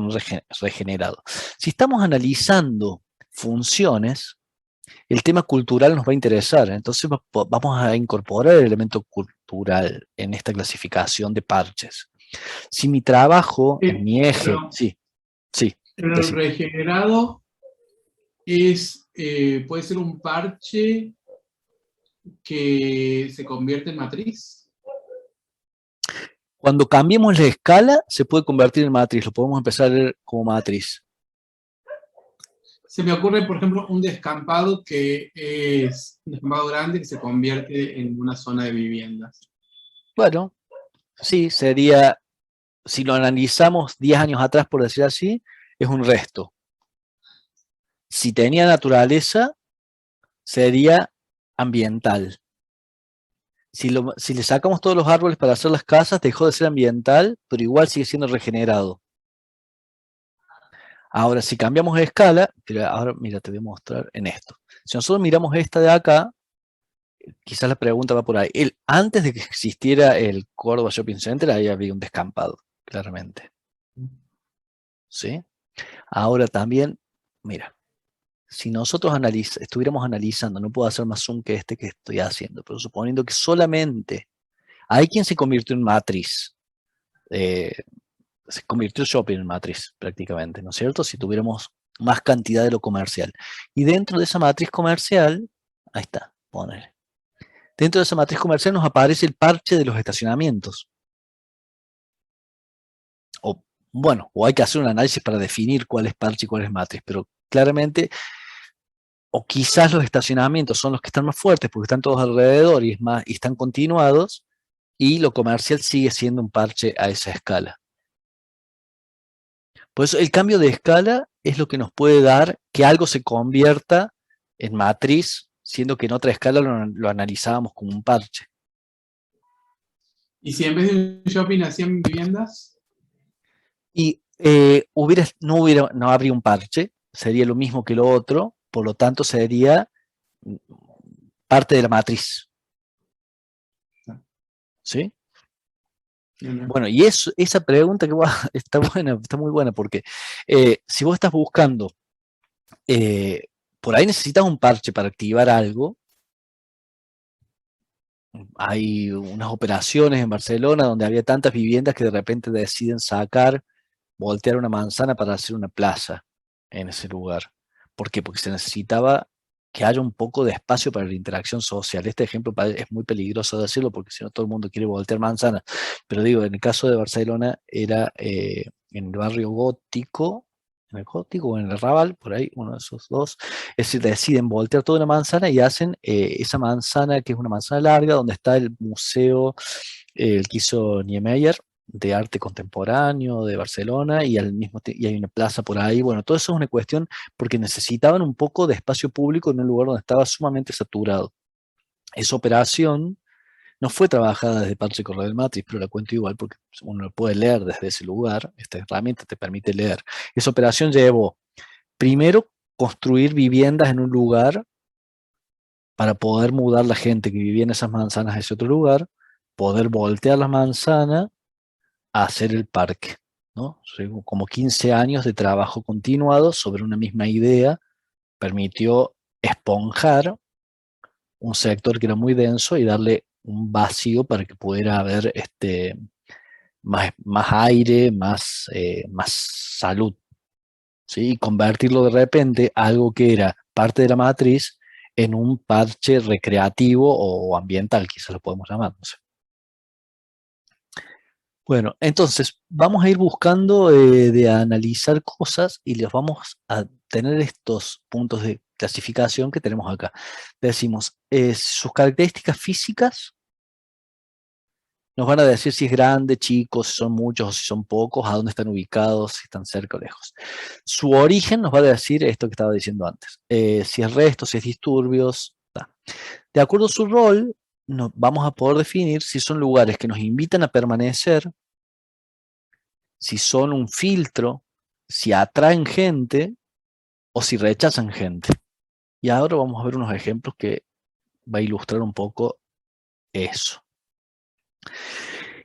regenerado. Si estamos analizando funciones, el tema cultural nos va a interesar, entonces vamos a incorporar el elemento cultural en esta clasificación de parches. Si mi trabajo en mi eje, sí, pero el regenerado puede ser un parche que se convierte en matriz. Cuando cambiemos la escala, se puede convertir en matriz, lo podemos empezar a leer como matriz. Se me ocurre, por ejemplo, un descampado que es un descampado grande que se convierte en una zona de viviendas. Bueno, sí, sería, si lo analizamos 10 años atrás, por decir así, es un resto. Si tenía naturaleza, sería ambiental. Si le sacamos todos los árboles para hacer las casas, dejó de ser ambiental, pero igual sigue siendo regenerado. Ahora, si cambiamos de escala, pero ahora mira, te voy a mostrar en esto. Si nosotros miramos esta de acá, quizás la pregunta va por ahí. Antes de que existiera el Córdoba Shopping Center, ahí había un descampado, claramente. ¿Sí? Ahora también, mira, si nosotros estuviéramos analizando, no puedo hacer más zoom que este que estoy haciendo, pero suponiendo que solamente hay quien se convirtió en matriz, se convirtió shopping en matriz prácticamente, ¿no es cierto? Si tuviéramos más cantidad de lo comercial. Y dentro de esa matriz comercial, ahí está, poner. Dentro de esa matriz comercial nos aparece el parche de los estacionamientos. O, bueno, o hay que hacer un análisis para definir cuál es parche y cuál es matriz, pero claramente, o quizás los estacionamientos son los que están más fuertes porque están todos alrededor y están continuados, y lo comercial sigue siendo un parche a esa escala. Por eso el cambio de escala es lo que nos puede dar que algo se convierta en matriz, siendo que en otra escala lo analizábamos como un parche. ¿Y si en vez de un shopping hacían viviendas? Y no habría un parche, sería lo mismo que lo otro, por lo tanto sería parte de la matriz. ¿Sí? Bueno, y esa pregunta que está buena, está muy buena, porque si vos estás buscando, por ahí necesitas un parche para activar algo. Hay unas operaciones en Barcelona donde había tantas viviendas que de repente deciden voltear una manzana para hacer una plaza en ese lugar. ¿Por qué? Porque se necesitaba que haya un poco de espacio para la interacción social. Este ejemplo es muy peligroso decirlo porque si no todo el mundo quiere voltear manzanas. Pero digo, en el caso de Barcelona era en el barrio gótico, en el gótico o en el Raval, por ahí, uno de esos dos, es decir, deciden voltear toda una manzana y hacen esa manzana, que es una manzana larga, donde está el museo, el que hizo Niemeyer, de arte contemporáneo de Barcelona, y y hay una plaza por ahí. Bueno, todo eso es una cuestión porque necesitaban un poco de espacio público en un lugar donde estaba sumamente saturado. Esa operación no fue trabajada desde Parche Corredor del Matrix, pero la cuento igual porque uno lo puede leer desde ese lugar. Esta herramienta te permite leer. Esa operación llevó, primero, construir viviendas en un lugar para poder mudar la gente que vivía en esas manzanas a ese otro lugar, poder voltear las manzanas a hacer el parque, ¿no? Como 15 años de trabajo continuado sobre una misma idea permitió esponjar un sector que era muy denso y darle un vacío para que pudiera haber más aire, más salud, ¿sí? Y convertirlo de repente algo que era parte de la matriz en un parche recreativo o ambiental, quizás lo podemos llamar, no sé. Bueno, entonces vamos a ir buscando de analizar cosas y les vamos a tener estos puntos de clasificación que tenemos acá. Decimos, sus características físicas nos van a decir si es grande, chico, si son muchos o si son pocos, a dónde están ubicados, si están cerca o lejos. Su origen nos va a decir esto que estaba diciendo antes, si es resto, si es disturbios. De acuerdo a su rol, vamos a poder definir si son lugares que nos invitan a permanecer, si son un filtro, si atraen gente o si rechazan gente. Y ahora vamos a ver unos ejemplos que va a ilustrar un poco eso.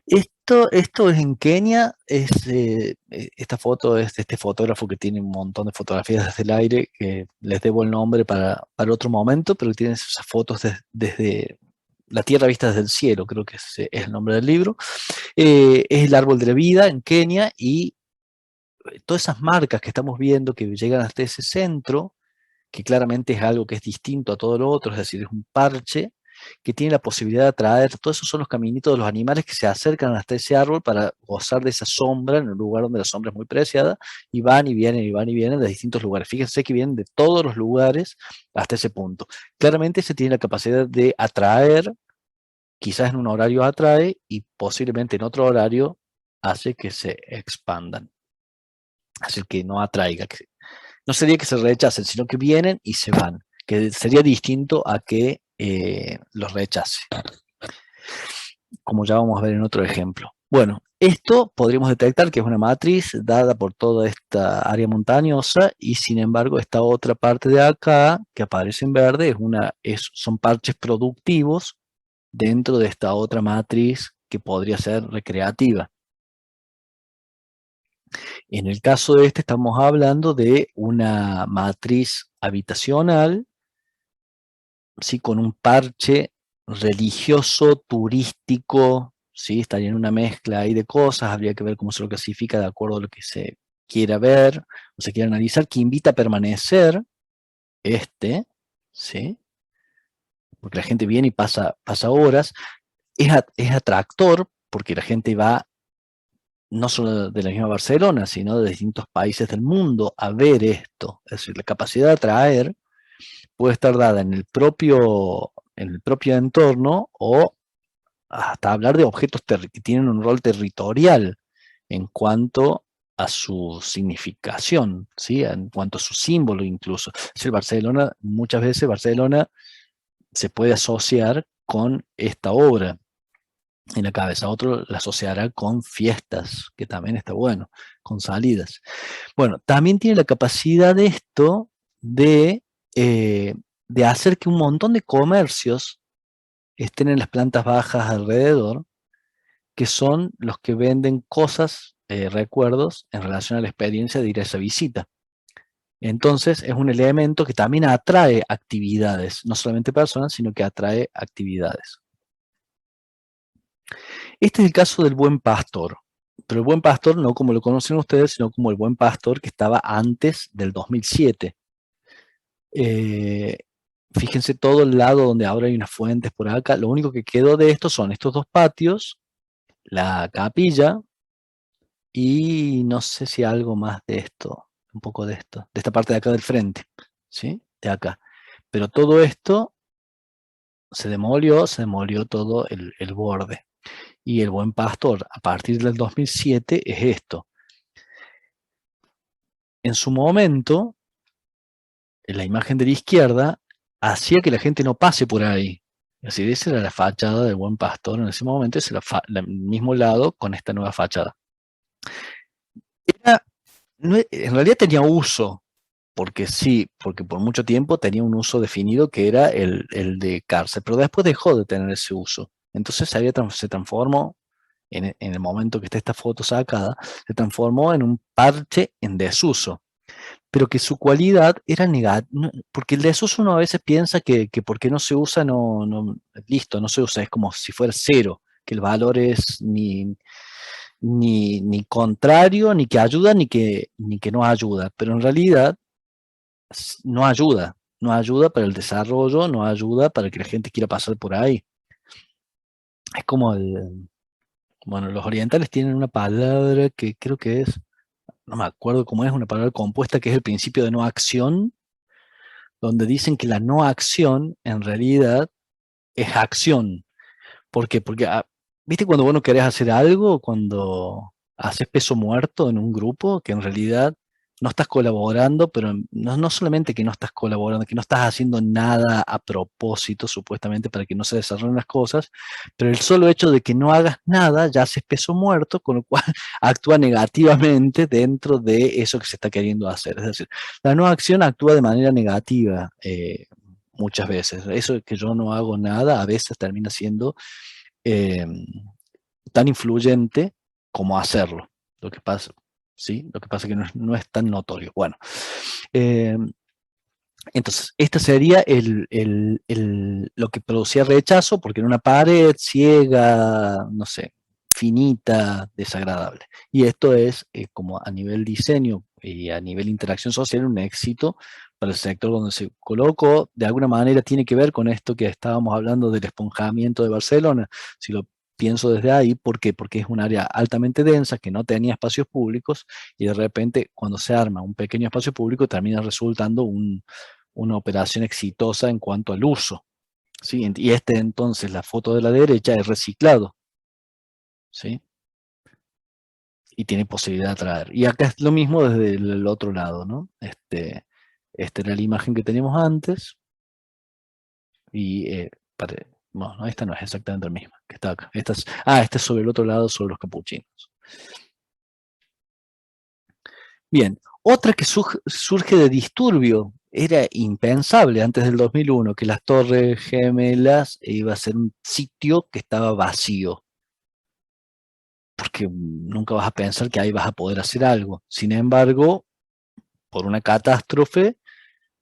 Esto es en Kenia, esta foto es de este fotógrafo que tiene un montón de fotografías desde el aire, que les debo el nombre para otro momento, pero tiene esas fotos desde la tierra vista desde el cielo, creo que es el nombre del libro. Es el árbol de la vida en Kenia y todas esas marcas que estamos viendo que llegan hasta ese centro, que claramente es algo que es distinto a todo lo otro, es decir, es un parche que tiene la posibilidad de atraer, todos esos son los caminitos de los animales que se acercan hasta ese árbol para gozar de esa sombra en un lugar donde la sombra es muy preciada, y van y vienen y van y vienen de distintos lugares. Fíjense que vienen de todos los lugares hasta ese punto. Claramente se tiene la capacidad de atraer, quizás en un horario atrae y posiblemente en otro horario hace que se expandan. Así que no atraiga, no sería que se rechacen, sino que vienen y se van, que sería distinto a que los rechace, como ya vamos a ver en otro ejemplo. Bueno, esto podríamos detectar que es una matriz dada por toda esta área montañosa y sin embargo esta otra parte de acá que aparece en verde son parches productivos dentro de esta otra matriz que podría ser recreativa. En el caso de este estamos hablando de una matriz habitacional, ¿sí? Con un parche religioso, turístico, ¿sí? Estaría en una mezcla ahí de cosas, habría que ver cómo se lo clasifica de acuerdo a lo que se quiera ver o se quiera analizar, que invita a permanecer ¿sí? Porque la gente viene y pasa horas, es atractor porque la gente va no solo de la misma Barcelona, sino de distintos países del mundo a ver esto. Es decir, la capacidad de atraer puede estar dada en el propio entorno o hasta hablar de objetos que tienen un rol territorial en cuanto a su significación, ¿sí? En cuanto a su símbolo incluso. Es decir, Barcelona, muchas veces Barcelona se puede asociar con esta obra en la cabeza. Otro la asociará con fiestas, que también está bueno, con salidas. Bueno, también tiene la capacidad de esto de hacer que un montón de comercios estén en las plantas bajas alrededor, que son los que venden cosas, recuerdos, en relación a la experiencia de ir a esa visita. Entonces es un elemento que también atrae actividades, no solamente personas, sino que atrae actividades. Este es el caso del Buen Pastor, pero el Buen Pastor no como lo conocen ustedes, sino como el Buen Pastor que estaba antes del 2007. Fíjense todo el lado donde ahora hay unas fuentes por acá. Lo único que quedó de esto son estos dos patios, la capilla y no sé si algo más de esto, un poco de esto, de esta parte de acá del frente, ¿sí? De acá. Pero todo esto se demolió todo el borde. Y el Buen Pastor, a partir del 2007, es esto. En su momento, en la imagen de la izquierda, hacía que la gente no pase por ahí. Es decir, esa era la fachada del Buen Pastor en ese momento, es el mismo lado con esta nueva fachada. En realidad tenía uso, porque sí, porque por mucho tiempo tenía un uso definido que era el de cárcel, pero después dejó de tener ese uso. Entonces se transformó, en el momento que está esta foto sacada, se transformó en un parche en desuso, pero que su cualidad era negativa, porque el desuso uno a veces piensa que porque no se usa, listo, no se usa, es como si fuera cero, que el valor es ni contrario, ni que ayuda, ni que no ayuda, pero en realidad no ayuda para el desarrollo, no ayuda para que la gente quiera pasar por ahí. Es como bueno, los orientales tienen una palabra que creo que es, no me acuerdo cómo es, una palabra compuesta que es el principio de no acción, donde dicen que la no acción en realidad es acción. ¿Por qué? Porque, ¿viste cuando vos no querés hacer algo, cuando haces peso muerto en un grupo, que en realidad no estás colaborando, pero no solamente que no estás colaborando, que no estás haciendo nada a propósito, supuestamente, para que no se desarrollen las cosas, pero el solo hecho de que no hagas nada, ya haces peso muerto, con lo cual actúa negativamente dentro de eso que se está queriendo hacer. Es decir, la no acción actúa de manera negativa muchas veces. Eso de que yo no hago nada, a veces termina siendo eh, tan influyente como hacerlo. Lo que pasa, ¿sí? Lo que pasa es que no es tan notorio. Bueno, entonces, este sería lo que producía rechazo, porque en una pared ciega, no sé, finita, desagradable. Y esto es, como a nivel diseño y a nivel interacción social, un éxito para el sector donde se colocó. De alguna manera tiene que ver con esto que estábamos hablando del esponjamiento de Barcelona. Si lo pienso desde ahí, ¿por qué? Porque es un área altamente densa que no tenía espacios públicos y de repente cuando se arma un pequeño espacio público termina resultando una operación exitosa en cuanto al uso, ¿sí? Y entonces, la foto de la derecha es reciclado, ¿sí? Y tiene posibilidad de atraer. Y acá es lo mismo desde el otro lado, ¿no? Esta era la imagen que teníamos antes, y no, esta no es exactamente la misma, que está acá. Esta es sobre el otro lado, sobre los capuchinos. Bien, otra que surge de disturbio, era impensable antes del 2001 que las Torres Gemelas iba a ser un sitio que estaba vacío. ¿Por que nunca vas a pensar que ahí vas a poder hacer algo. Sin embargo, por una catástrofe,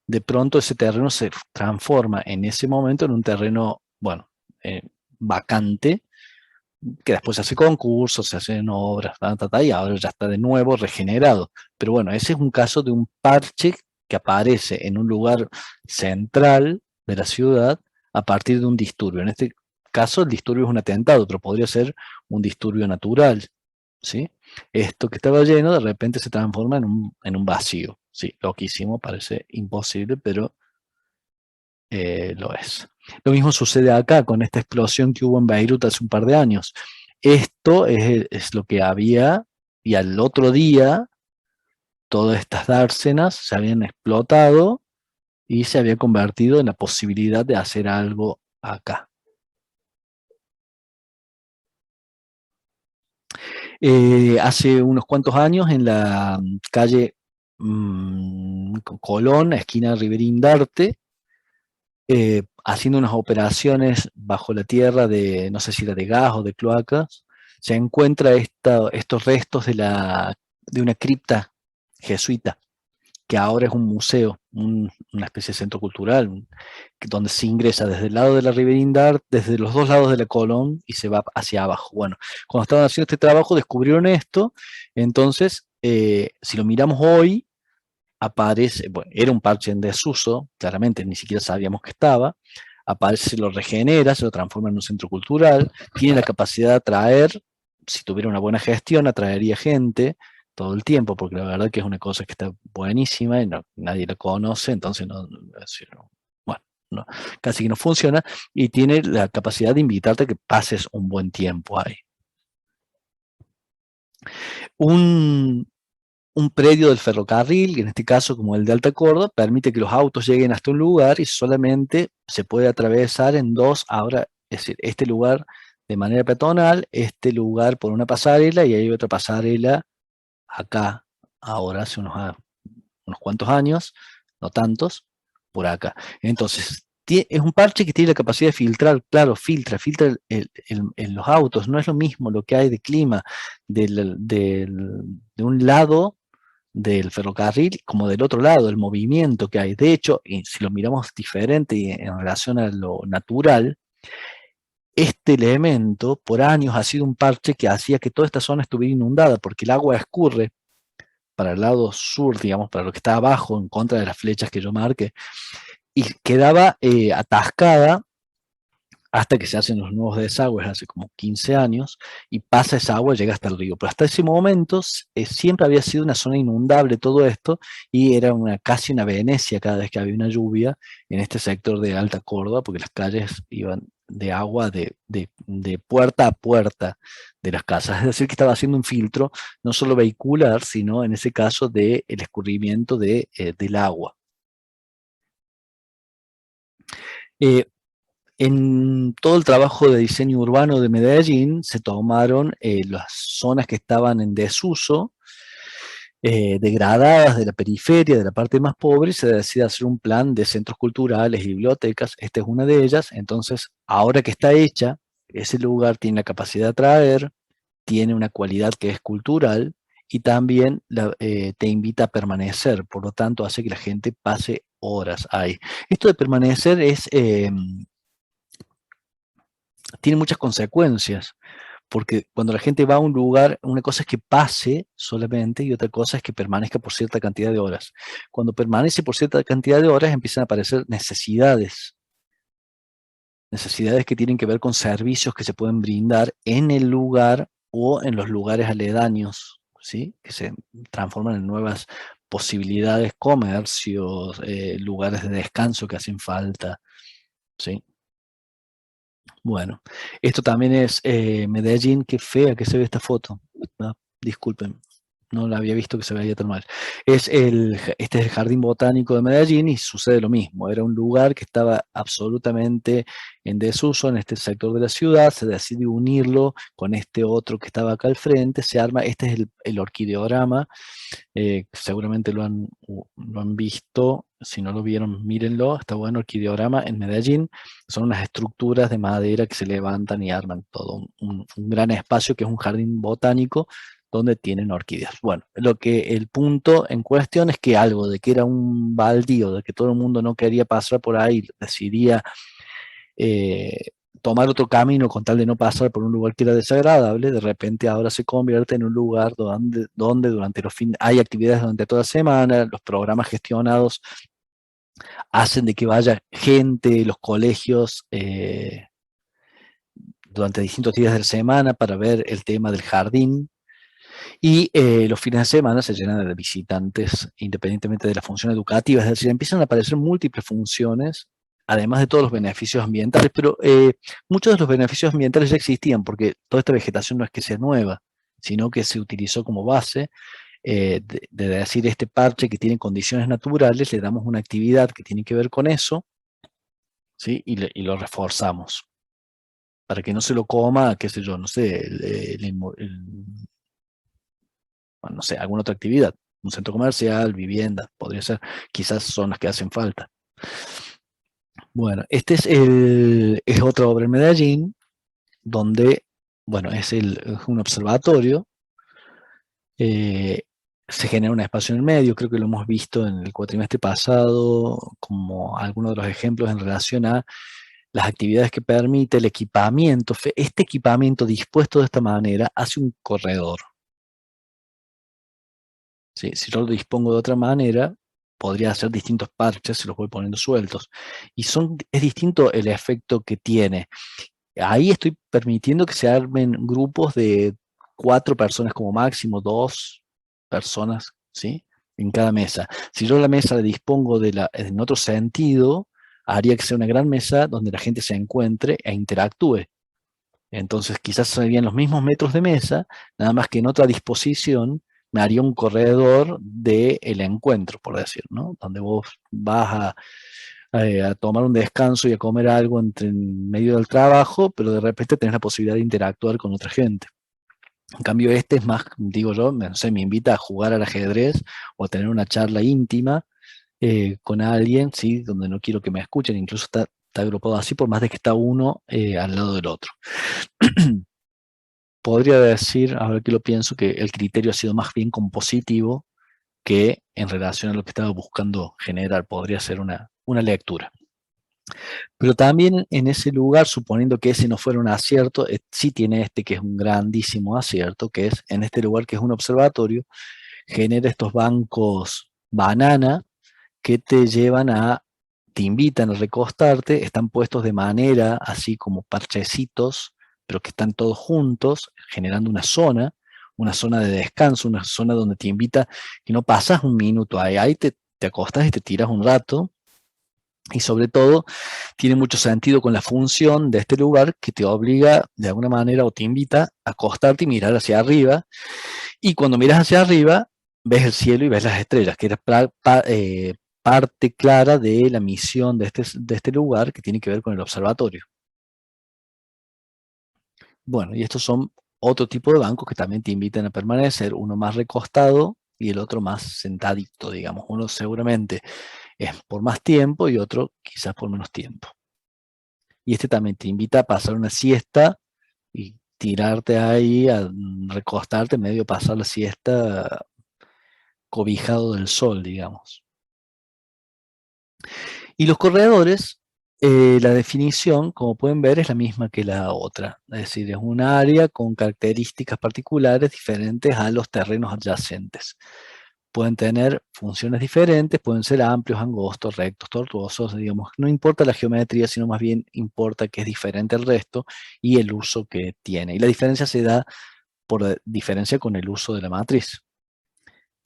de pronto ese terreno se transforma en ese momento en un terreno, bueno, vacante, que después se hace concursos, se hacen obras, y ahora ya está de nuevo regenerado. Pero bueno, ese es un caso de un parche que aparece en un lugar central de la ciudad a partir de un disturbio. En este caso el disturbio es un atentado, pero podría ser un disturbio natural, ¿sí? Esto que estaba lleno de repente se transforma en un vacío. Sí, loquísimo, parece imposible, pero lo es. Lo mismo sucede acá con esta explosión que hubo en Beirut hace un par de años. Esto es lo que había, y al otro día todas estas dársenas se habían explotado y se había convertido en la posibilidad de hacer algo acá. Hace unos cuantos años en la calle Colón, esquina Riverindarte, haciendo unas operaciones bajo la tierra de, no sé si era de gas o de cloacas, se encuentra estos restos de una cripta jesuita, que ahora es un museo, una especie de centro cultural, donde se ingresa desde el lado de la Riverindart, desde los dos lados de la Colón, y se va hacia abajo. Bueno, cuando estaban haciendo este trabajo descubrieron esto, entonces, si lo miramos hoy, aparece, bueno, era un parche en desuso, claramente ni siquiera sabíamos que estaba, aparece, se lo regenera, se lo transforma en un centro cultural, tiene la capacidad de atraer, si tuviera una buena gestión, atraería gente todo el tiempo, porque la verdad que es una cosa que está buenísima y nadie la conoce, entonces bueno, casi que no funciona, y tiene la capacidad de invitarte a que pases un buen tiempo ahí. Un predio del ferrocarril, en este caso como el de Alta Córdoba, permite que los autos lleguen hasta un lugar y solamente se puede atravesar en dos, ahora, es decir, este lugar de manera peatonal, este lugar por una pasarela, y hay otra pasarela acá, ahora hace unos cuantos años, no tantos, por acá. Entonces, es un parche que tiene la capacidad de filtrar, claro, filtra los autos, no es lo mismo lo que hay de clima de un lado del ferrocarril como del otro lado, el movimiento que hay. De hecho, y si lo miramos diferente y en relación a lo natural, este elemento por años ha sido un parche que hacía que toda esta zona estuviera inundada, porque el agua escurre para el lado sur, digamos, para lo que está abajo, en contra de las flechas que yo marqué, y quedaba atascada hasta que se hacen los nuevos desagües hace como 15 años, y pasa esa agua y llega hasta el río. Pero hasta ese momento siempre había sido una zona inundable todo esto, y era casi una Venecia cada vez que había una lluvia en este sector de Alta Córdoba, porque las calles iban de agua de puerta a puerta de las casas. Es decir, que estaba haciendo un filtro no solo vehicular, sino en ese caso del escurrimiento del agua. En todo el trabajo de diseño urbano de Medellín se tomaron las zonas que estaban en desuso, degradadas de la periferia, de la parte más pobre, y se decide hacer un plan de centros culturales y bibliotecas. Esta es una de ellas. Entonces, ahora que está hecha, ese lugar tiene la capacidad de atraer, tiene una cualidad que es cultural, y también te invita a permanecer, por lo tanto hace que la gente pase horas ahí. Esto de permanecer tiene muchas consecuencias, porque cuando la gente va a un lugar, una cosa es que pase solamente y otra cosa es que permanezca por cierta cantidad de horas. Cuando permanece por cierta cantidad de horas empiezan a aparecer necesidades que tienen que ver con servicios que se pueden brindar en el lugar o en los lugares aledaños, ¿sí? Que se transforman en nuevas posibilidades, comercios, lugares de descanso que hacen falta, ¿sí? Bueno, esto también es Medellín. Qué fea que se ve esta foto. Disculpen, no la había visto que se veía tan mal. Este es el Jardín Botánico de Medellín y sucede lo mismo. Era un lugar que estaba absolutamente en desuso en este sector de la ciudad. Se decide unirlo con este otro que estaba acá al frente. Se arma, este es el orquideorama. Seguramente lo han visto. Si no lo vieron, mírenlo. Está bueno, orquideorama en Medellín. Son unas estructuras de madera que se levantan y arman todo un gran espacio que es un jardín botánico donde tienen orquídeas. Bueno, el punto en cuestión es que algo de que era un baldío, de que todo el mundo no quería pasar por ahí, decidía tomar otro camino con tal de no pasar por un lugar que era desagradable, de repente ahora se convierte en un lugar donde durante los fines hay actividades durante toda la semana, los programas gestionados hacen de que vaya gente, los colegios, durante distintos días de la semana para ver el tema del jardín. Y los fines de semana se llenan de visitantes independientemente de la función educativa, es decir, empiezan a aparecer múltiples funciones, además de todos los beneficios ambientales, pero muchos de los beneficios ambientales ya existían, porque toda esta vegetación no es que sea nueva, sino que se utilizó como base de decir este parche que tiene condiciones naturales, le damos una actividad que tiene que ver con eso, ¿sí? Y lo reforzamos, para que no se lo coma, qué sé yo, no sé, no sé, alguna otra actividad, un centro comercial, vivienda, podría ser, quizás son las que hacen falta. Bueno, este es otra obra en Medellín, donde, bueno, es un observatorio, se genera un espacio en el medio, creo que lo hemos visto en el cuatrimestre pasado, como algunos de los ejemplos en relación a las actividades que permite el equipamiento. Este equipamiento dispuesto de esta manera hace un corredor. ¿Sí? Si yo lo dispongo de otra manera, podría hacer distintos parches, se los voy poniendo sueltos. Y es distinto el efecto que tiene. Ahí estoy permitiendo que se armen grupos de 4 personas como máximo, 2 personas, ¿sí? En cada mesa. Si yo la mesa la dispongo en otro sentido, haría que sea una gran mesa donde la gente se encuentre e interactúe. Entonces quizás serían los mismos metros de mesa, nada más que en otra disposición me haría un corredor del encuentro, por decir, ¿no? Donde vos vas a tomar un descanso y a comer algo en medio del trabajo, pero de repente tenés la posibilidad de interactuar con otra gente. En cambio, este es más, digo yo, no sé, me invita a jugar al ajedrez o a tener una charla íntima con alguien, ¿sí? Donde no quiero que me escuchen, incluso está agrupado así, por más de que está uno al lado del otro. Podría decir, ahora que lo pienso, que el criterio ha sido más bien compositivo que en relación a lo que estaba buscando generar. Podría ser una lectura. Pero también en ese lugar, suponiendo que ese no fuera un acierto, sí tiene este que es un grandísimo acierto, que es en este lugar que es un observatorio, genera estos bancos banana que te invitan a recostarte, están puestos de manera así como parchecitos, pero que están todos juntos, generando una zona de descanso, una zona donde te invita, que no pasas un minuto ahí te acostas y te tiras un rato, y sobre todo tiene mucho sentido con la función de este lugar que te obliga de alguna manera o te invita a acostarte y mirar hacia arriba, y cuando miras hacia arriba ves el cielo y ves las estrellas, que era parte clara de la misión de este lugar que tiene que ver con el observatorio. Bueno, y estos son otro tipo de bancos que también te invitan a permanecer, uno más recostado y el otro más sentadito, digamos. Uno seguramente es por más tiempo y otro quizás por menos tiempo. Y este también te invita a pasar una siesta y tirarte ahí, a recostarte, medio pasar la siesta cobijado del sol, digamos. Y los corredores, la definición, como pueden ver, es la misma que la otra. Es decir, es un área con características particulares diferentes a los terrenos adyacentes. Pueden tener funciones diferentes, pueden ser amplios, angostos, rectos, tortuosos, digamos. No importa la geometría, sino más bien importa que es diferente al resto y el uso que tiene. Y la diferencia se da por diferencia con el uso de la matriz.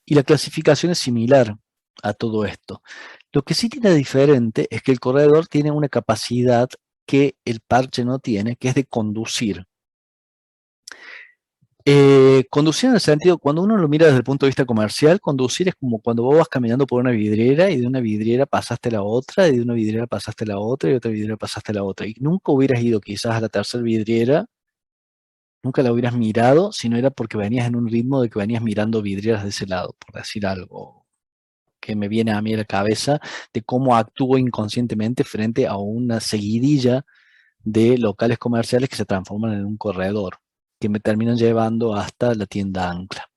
Y la clasificación es similar a todo esto. Lo que sí tiene diferente es que el corredor tiene una capacidad que el parche no tiene, que es de conducir. Conducir en el sentido, cuando uno lo mira desde el punto de vista comercial, conducir es como cuando vos vas caminando por una vidriera y de una vidriera pasaste a la otra, y de una vidriera pasaste a la otra, y de otra vidriera pasaste a la otra. Y nunca hubieras ido quizás a la tercera vidriera, nunca la hubieras mirado, si no era porque venías en un ritmo de que venías mirando vidrieras de ese lado, por decir algo que me viene a mí a la cabeza de cómo actúo inconscientemente frente a una seguidilla de locales comerciales que se transforman en un corredor, que me terminan llevando hasta la tienda ancla.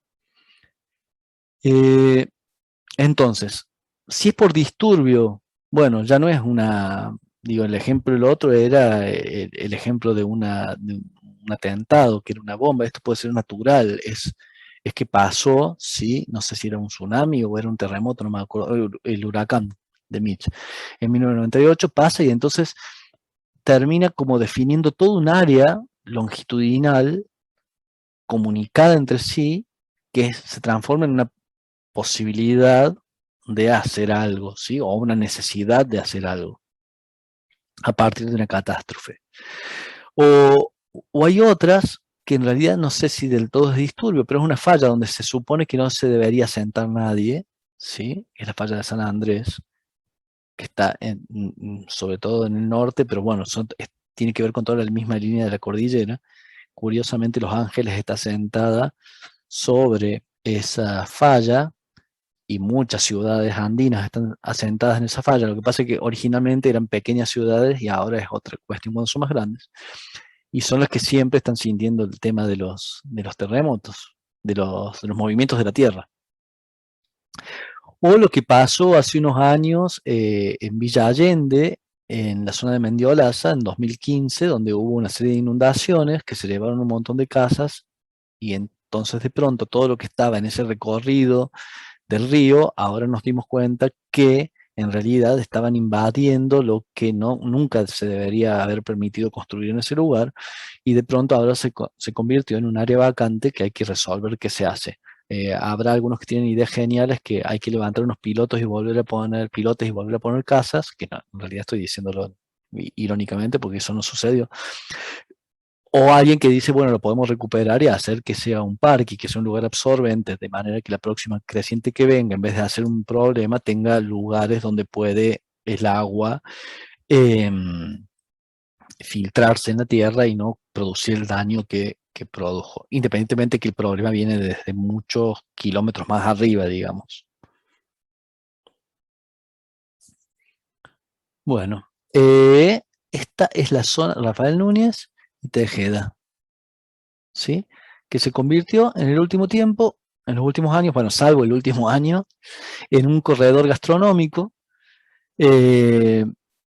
Entonces, si es por disturbio, bueno, ya no es una, digo, el ejemplo, el otro era el ejemplo de un atentado, que era una bomba. Esto puede ser natural, es que pasó, sí, no sé si era un tsunami o era un terremoto, no me acuerdo, el huracán de Mitch. En 1998 pasa y entonces termina como definiendo todo un área longitudinal comunicada entre sí que se transforma en una posibilidad de hacer algo, ¿sí? O una necesidad de hacer algo a partir de una catástrofe. O hay otras que en realidad no sé si del todo es disturbio, pero es una falla donde se supone que no se debería sentar nadie, ¿sí? Es la falla de San Andrés, que está sobre todo en el norte, pero bueno, tiene que ver con toda la misma línea de la cordillera. Curiosamente, Los Ángeles está sentada sobre esa falla y muchas ciudades andinas están asentadas en esa falla. Lo que pasa es que originalmente eran pequeñas ciudades y ahora es otra cuestión cuando son más grandes. Y son las que siempre están sintiendo el tema de los terremotos, de los movimientos de la Tierra. O lo que pasó hace unos años en Villa Allende, en la zona de Mendiolaza, en 2015, donde hubo una serie de inundaciones que se llevaron un montón de casas y entonces de pronto todo lo que estaba en ese recorrido del río, ahora nos dimos cuenta que en realidad estaban invadiendo lo que nunca se debería haber permitido construir en ese lugar, y de pronto ahora se convirtió en un área vacante que hay que resolver qué se hace. Habrá algunos que tienen ideas geniales que hay que levantar unos pilotos y volver a poner pilotes y volver a poner casas, que no, en realidad estoy diciéndolo irónicamente porque eso no sucedió. O alguien que dice, bueno, lo podemos recuperar y hacer que sea un parque y que sea un lugar absorbente, de manera que la próxima creciente que venga, en vez de hacer un problema, tenga lugares donde puede el agua filtrarse en la tierra y no producir el daño que produjo, independientemente que el problema viene desde muchos kilómetros más arriba, digamos. Bueno, esta es la zona Rafael Núñez y Tejeda, ¿sí? Que se convirtió en el último tiempo, en los últimos años, bueno, salvo el último año, en un corredor gastronómico,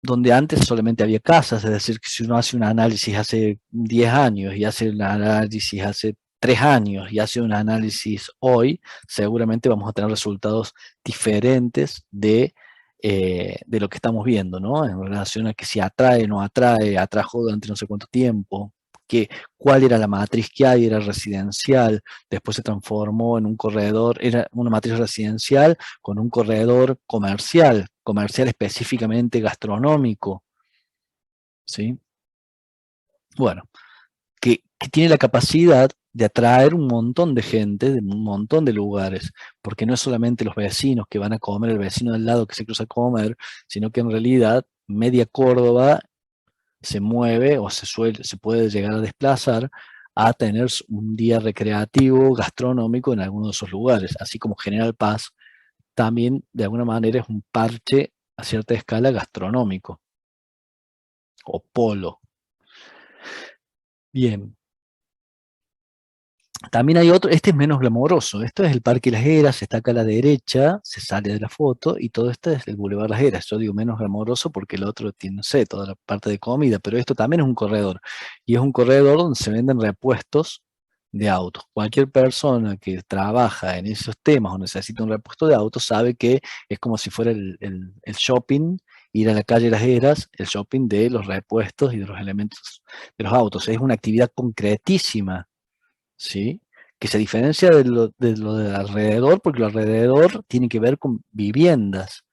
donde antes solamente había casas, es decir, que si uno hace un análisis hace 10 años y hace un análisis hace 3 años y hace un análisis hoy, seguramente vamos a tener resultados diferentes de lo que estamos viendo, ¿no? En relación a que si atrae, no atrae, atrajo durante no sé cuánto tiempo, cuál era la matriz que hay, era residencial, después se transformó en un corredor, era una matriz residencial con un corredor comercial específicamente gastronómico, ¿sí? Bueno, que tiene la capacidad de atraer un montón de gente, de un montón de lugares, porque no es solamente los vecinos que van a comer, el vecino del lado que se cruza a comer, sino que en realidad media Córdoba se mueve o se puede llegar a desplazar a tener un día recreativo, gastronómico en alguno de esos lugares, así como General Paz también de alguna manera es un parche a cierta escala gastronómico o polo. Bien. También hay otro, este es menos glamoroso, esto es el Parque Las Heras, está acá a la derecha, se sale de la foto, y todo esto es el Boulevard Las Heras. Yo digo menos glamoroso porque el otro tiene, no sé, toda la parte de comida, pero esto también es un corredor, y es un corredor donde se venden repuestos de autos. Cualquier persona que trabaja en esos temas o necesita un repuesto de autos sabe que es como si fuera el shopping, ir a la calle Las Heras, el shopping de los repuestos y de los elementos de los autos. Es una actividad concretísima, ¿sí? Que se diferencia de lo alrededor, porque lo alrededor tiene que ver con viviendas.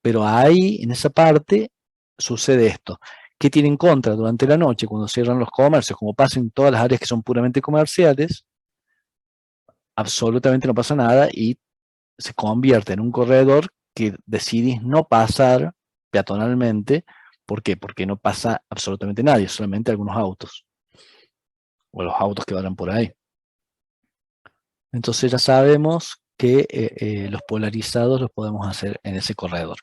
Pero ahí, en esa parte, sucede esto. ¿Qué tiene en contra? Durante la noche, cuando cierran los comercios, como pasa en todas las áreas que son puramente comerciales, absolutamente no pasa nada y se convierte en un corredor que decidís no pasar peatonalmente. ¿Por qué? Porque no pasa absolutamente nadie, solamente algunos autos, o los autos que van por ahí. Entonces ya sabemos que los polarizados los podemos hacer en ese corredor.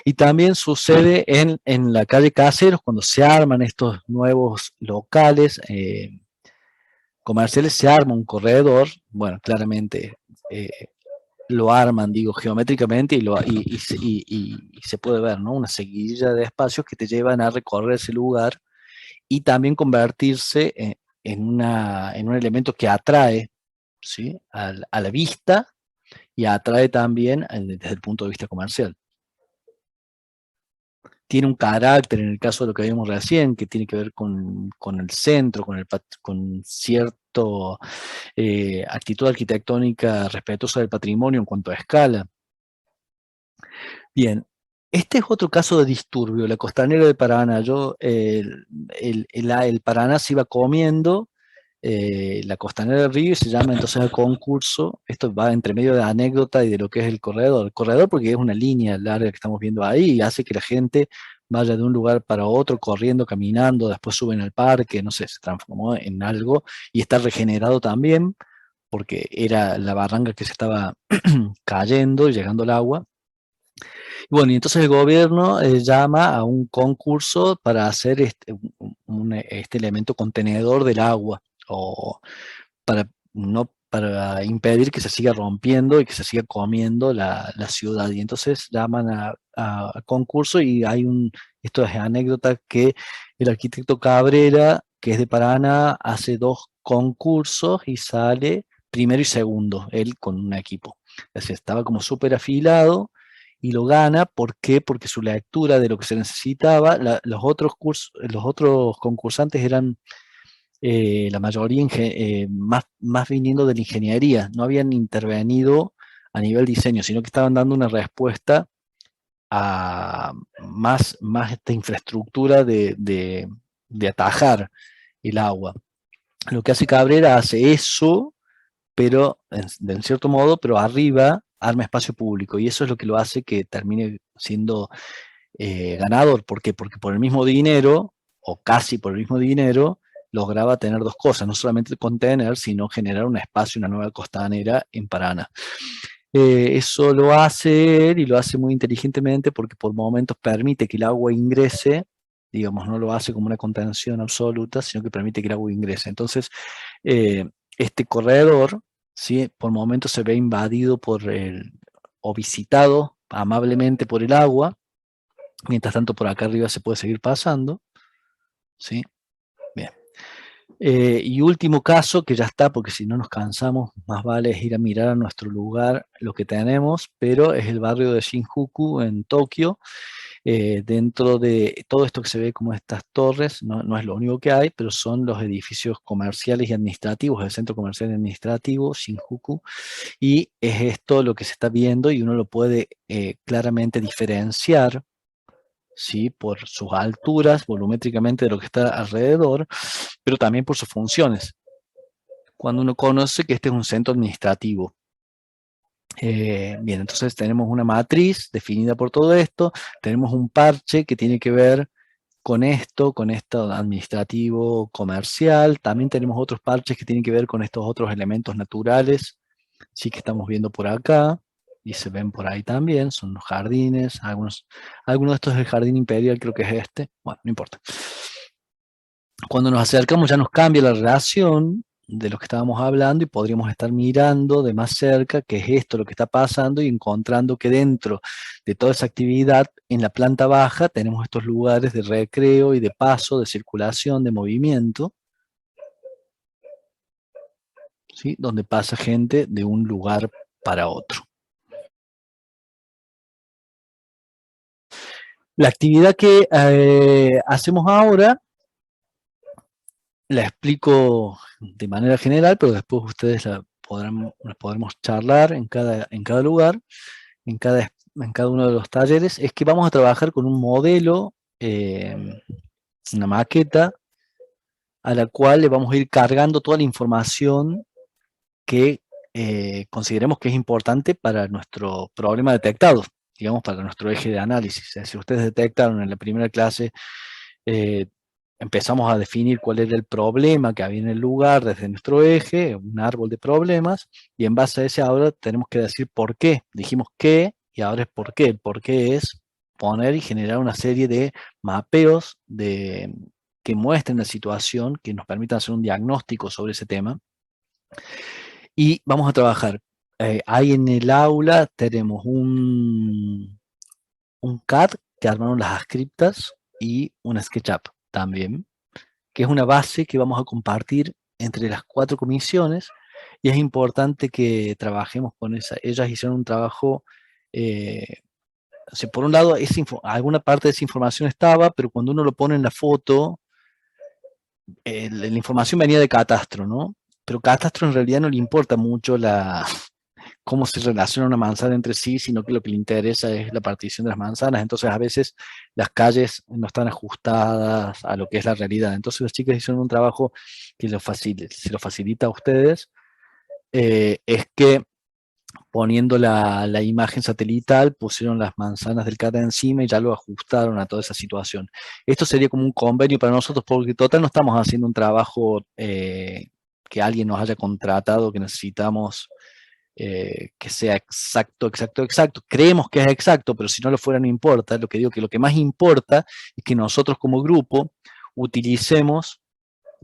Y también sucede en la calle Caseros, cuando se arman estos nuevos locales comerciales, se arma un corredor, bueno, claramente lo arman, digo, geométricamente y se puede ver, ¿no? Una seguidilla de espacios que te llevan a recorrer ese lugar y también convertirse en un elemento que atrae, ¿sí? A la vista y atrae también desde el punto de vista comercial. Tiene un carácter, en el caso de lo que vimos recién, que tiene que ver con el centro, con cierto actitud arquitectónica respetuosa del patrimonio en cuanto a escala. Bien, este es otro caso de disturbio, la costanera de Paraná. El Paraná se iba comiendo la costanera del río y se llama entonces el concurso. Esto va entre medio de anécdota y de lo que es el corredor. El corredor porque es una línea larga que estamos viendo ahí y hace que la gente vaya de un lugar para otro, corriendo, caminando, después suben al parque, no sé, se transformó en algo y está regenerado también porque era la barranca que se estaba cayendo y llegando el agua. Bueno, y entonces el gobierno llama a un concurso para hacer este elemento contenedor del agua, o para, no, para impedir que se siga rompiendo y que se siga comiendo la ciudad. Y entonces llaman a concurso y esto es anécdota, que el arquitecto Cabrera, que es de Paraná, hace 2 concursos y sale primero y segundo, él con un equipo. Es decir, estaba como súper afilado y lo gana. ¿Por qué? Porque su lectura de lo que se necesitaba, los otros concursantes eran la mayoría más viniendo de la ingeniería, no habían intervenido a nivel diseño, sino que estaban dando una respuesta a más esta infraestructura de atajar el agua. Lo que hace Cabrera hace eso, pero de cierto modo, pero arriba arma espacio público, y eso es lo que lo hace que termine siendo ganador. ¿Por qué? Porque por el mismo dinero, o casi por el mismo dinero, lograba tener 2 cosas, no solamente contener, sino generar un espacio, una nueva costanera en Paraná. Eso lo hace él y lo hace muy inteligentemente porque por momentos permite que el agua ingrese, digamos, no lo hace como una contención absoluta, sino que permite que el agua ingrese. Entonces, este corredor, ¿sí? Por momentos se ve invadido o visitado amablemente por el agua. Mientras tanto, por acá arriba se puede seguir pasando, ¿sí? Bien. Y último caso, que ya está, porque si no nos cansamos, más vale es ir a mirar a nuestro lugar lo que tenemos, pero es el barrio de Shinjuku en Tokio. Dentro de todo esto que se ve como estas torres, no es lo único que hay, pero son los edificios comerciales y administrativos, el centro comercial y administrativo, Shinjuku, y es esto lo que se está viendo y uno lo puede claramente diferenciar, ¿sí? Por sus alturas, volumétricamente de lo que está alrededor, pero también por sus funciones. Cuando uno conoce que este es un centro administrativo. Bien, entonces tenemos una matriz definida por todo esto, tenemos un parche que tiene que ver con esto administrativo, comercial, también tenemos otros parches que tienen que ver con estos otros elementos naturales, sí, que estamos viendo por acá, y se ven por ahí también, son los jardines, algunos de estos es el jardín imperial, creo que es este, bueno, no importa. Cuando nos acercamos ya nos cambia la relación de lo que estábamos hablando y podríamos estar mirando de más cerca qué es esto lo que está pasando y encontrando que dentro de toda esa actividad en la planta baja tenemos estos lugares de recreo y de paso, de circulación, de movimiento, ¿sí? Donde pasa gente de un lugar para otro. La actividad que hacemos ahora la explico de manera general, pero después ustedes la podremos charlar en cada lugar, en cada uno de los talleres. Es que vamos a trabajar con un modelo, una maqueta, a la cual le vamos a ir cargando toda la información que consideremos que es importante para nuestro problema detectado, digamos, para nuestro eje de análisis. Es decir, ustedes detectaron en la primera clase, empezamos a definir cuál era el problema que había en el lugar desde nuestro eje, un árbol de problemas, y en base a ese ahora tenemos que decir por qué. Dijimos qué, y ahora es por qué. El por qué es poner y generar una serie de mapeos que muestren la situación, que nos permitan hacer un diagnóstico sobre ese tema. Y vamos a trabajar. Ahí en el aula tenemos un CAD que armaron las ascriptas y un SketchUp también, que es una base que vamos a compartir entre las 4 comisiones, y es importante que trabajemos con esa. Ellas hicieron un trabajo, o sea, por un lado, alguna parte de esa información estaba, pero cuando uno lo pone en la foto, la información venía de Catastro, ¿no? Pero Catastro en realidad no le importa mucho cómo se relaciona una manzana entre sí, sino que lo que le interesa es la partición de las manzanas. Entonces a veces las calles no están ajustadas a lo que es la realidad. Entonces las chicas hicieron un trabajo que se lo facilita a ustedes, es que poniendo la imagen satelital, pusieron las manzanas del CATA encima y ya lo ajustaron a toda esa situación. Esto sería como un convenio para nosotros, porque total no estamos haciendo un trabajo que alguien nos haya contratado, que necesitamos que sea exacto, exacto, exacto. Creemos que es exacto, pero si no lo fuera no importa. Lo que digo que lo que más importa es que nosotros como grupo utilicemos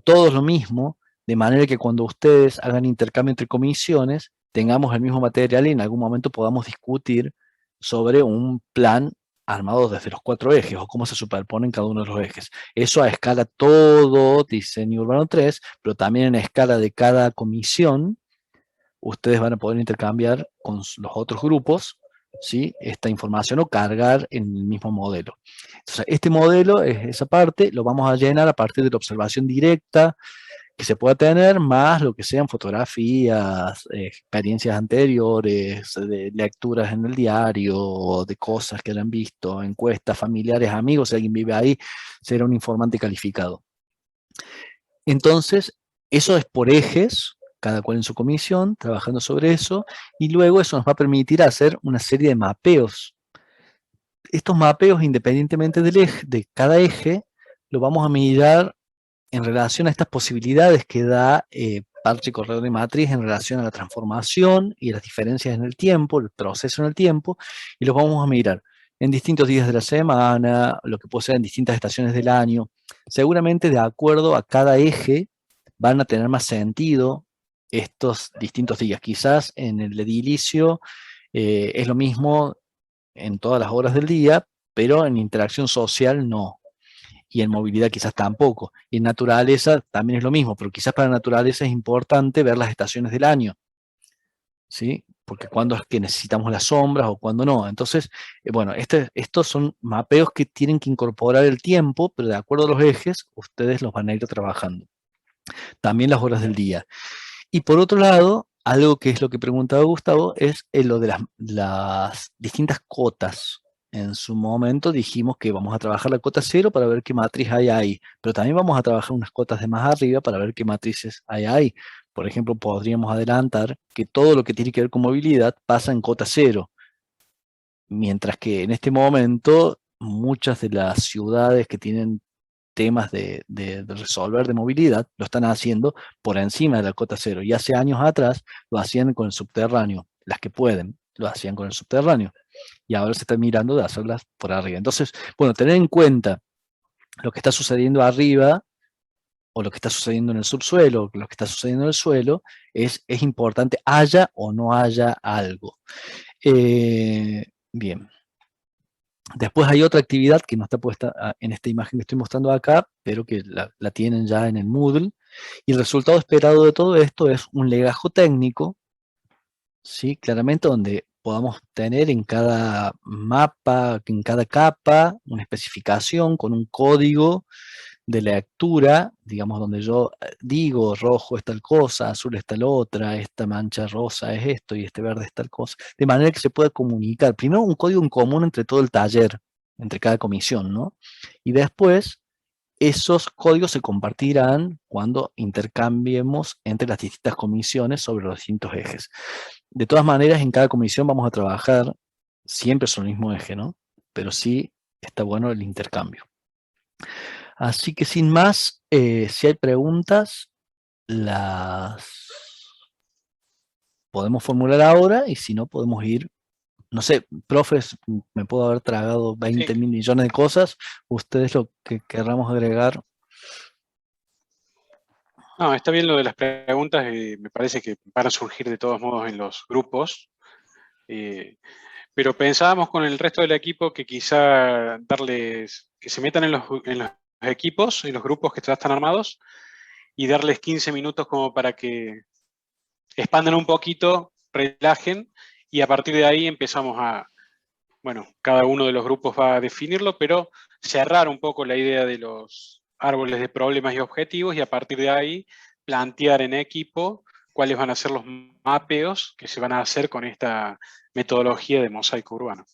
todos lo mismo, de manera que cuando ustedes hagan intercambio entre comisiones, tengamos el mismo material y en algún momento podamos discutir sobre un plan armado desde los 4 ejes o cómo se superponen cada uno de los ejes. Eso a escala todo diseño urbano 3, pero también en escala de cada comisión, ustedes van a poder intercambiar con los otros grupos, ¿sí?, esta información o cargar en el mismo modelo. Entonces, este modelo, es esa parte, lo vamos a llenar a partir de la observación directa que se pueda tener, más lo que sean fotografías, experiencias anteriores, de lecturas en el diario, de cosas que hayan visto, encuestas, familiares, amigos, si alguien vive ahí, será un informante calificado. Entonces, eso es por ejes, cada cual en su comisión, trabajando sobre eso, y luego eso nos va a permitir hacer una serie de mapeos. Estos mapeos, independientemente de cada eje, lo vamos a mirar en relación a estas posibilidades que da parche corredor de matriz en relación a la transformación y las diferencias en el tiempo, el proceso en el tiempo, y los vamos a mirar en distintos días de la semana, lo que puede ser en distintas estaciones del año. Seguramente de acuerdo a cada eje van a tener más sentido estos distintos días. Quizás en el edilicio es lo mismo en todas las horas del día, pero en interacción social no. Y en movilidad quizás tampoco. Y en naturaleza también es lo mismo, pero quizás para naturaleza es importante ver las estaciones del año, ¿sí? Porque cuando es que necesitamos las sombras o cuando no. Entonces, bueno, estos son mapeos que tienen que incorporar el tiempo, pero de acuerdo a los ejes, ustedes los van a ir trabajando. También las horas del día. Y por otro lado, algo que es lo que preguntaba Gustavo, es lo de las distintas cotas. En su momento dijimos que vamos a trabajar la cota 0 para ver qué matriz hay ahí, pero también vamos a trabajar unas cotas de más arriba para ver qué matrices hay ahí. Por ejemplo, podríamos adelantar que todo lo que tiene que ver con movilidad pasa en cota 0, mientras que en este momento muchas de las ciudades que tienen temas de resolver de movilidad lo están haciendo por encima de la cota 0, y hace años atrás lo hacían con el subterráneo, las que pueden, lo hacían con el subterráneo, y ahora se está mirando de hacerlas por arriba. Entonces, bueno, tener en cuenta lo que está sucediendo arriba, o lo que está sucediendo en el subsuelo, lo que está sucediendo en el suelo, es importante, haya o no haya algo. Bien. Después hay otra actividad que no está puesta en esta imagen que estoy mostrando acá, pero que la tienen ya en el Moodle, y el resultado esperado de todo esto es un legajo técnico, ¿sí? Claramente donde podamos tener en cada mapa, en cada capa, una especificación con un código de lectura, digamos, donde yo digo rojo es tal cosa, azul es tal otra, esta mancha rosa es esto y este verde es tal cosa, de manera que se pueda comunicar. Primero un código en común entre todo el taller, entre cada comisión, ¿no? Y después esos códigos se compartirán cuando intercambiemos entre las distintas comisiones sobre los distintos ejes. De todas maneras, en cada comisión vamos a trabajar siempre sobre el mismo eje, ¿no? Pero sí está bueno el intercambio. Así que sin más, si hay preguntas, las podemos formular ahora y si no, podemos ir. No sé, profes, me puedo haber tragado 20 mil millones de cosas. Ustedes lo que querramos agregar. No, está bien lo de las preguntas, me parece que van a surgir de todos modos en los grupos, pero pensábamos con el resto del equipo que quizá darles, que se metan en los equipos, en los grupos que ya están armados, y darles 15 minutos como para que expandan un poquito, relajen, y a partir de ahí empezamos a, bueno, cada uno de los grupos va a definirlo, pero cerrar un poco la idea de los árboles de problemas y objetivos y a partir de ahí plantear en equipo cuáles van a ser los mapeos que se van a hacer con esta metodología de mosaico urbano.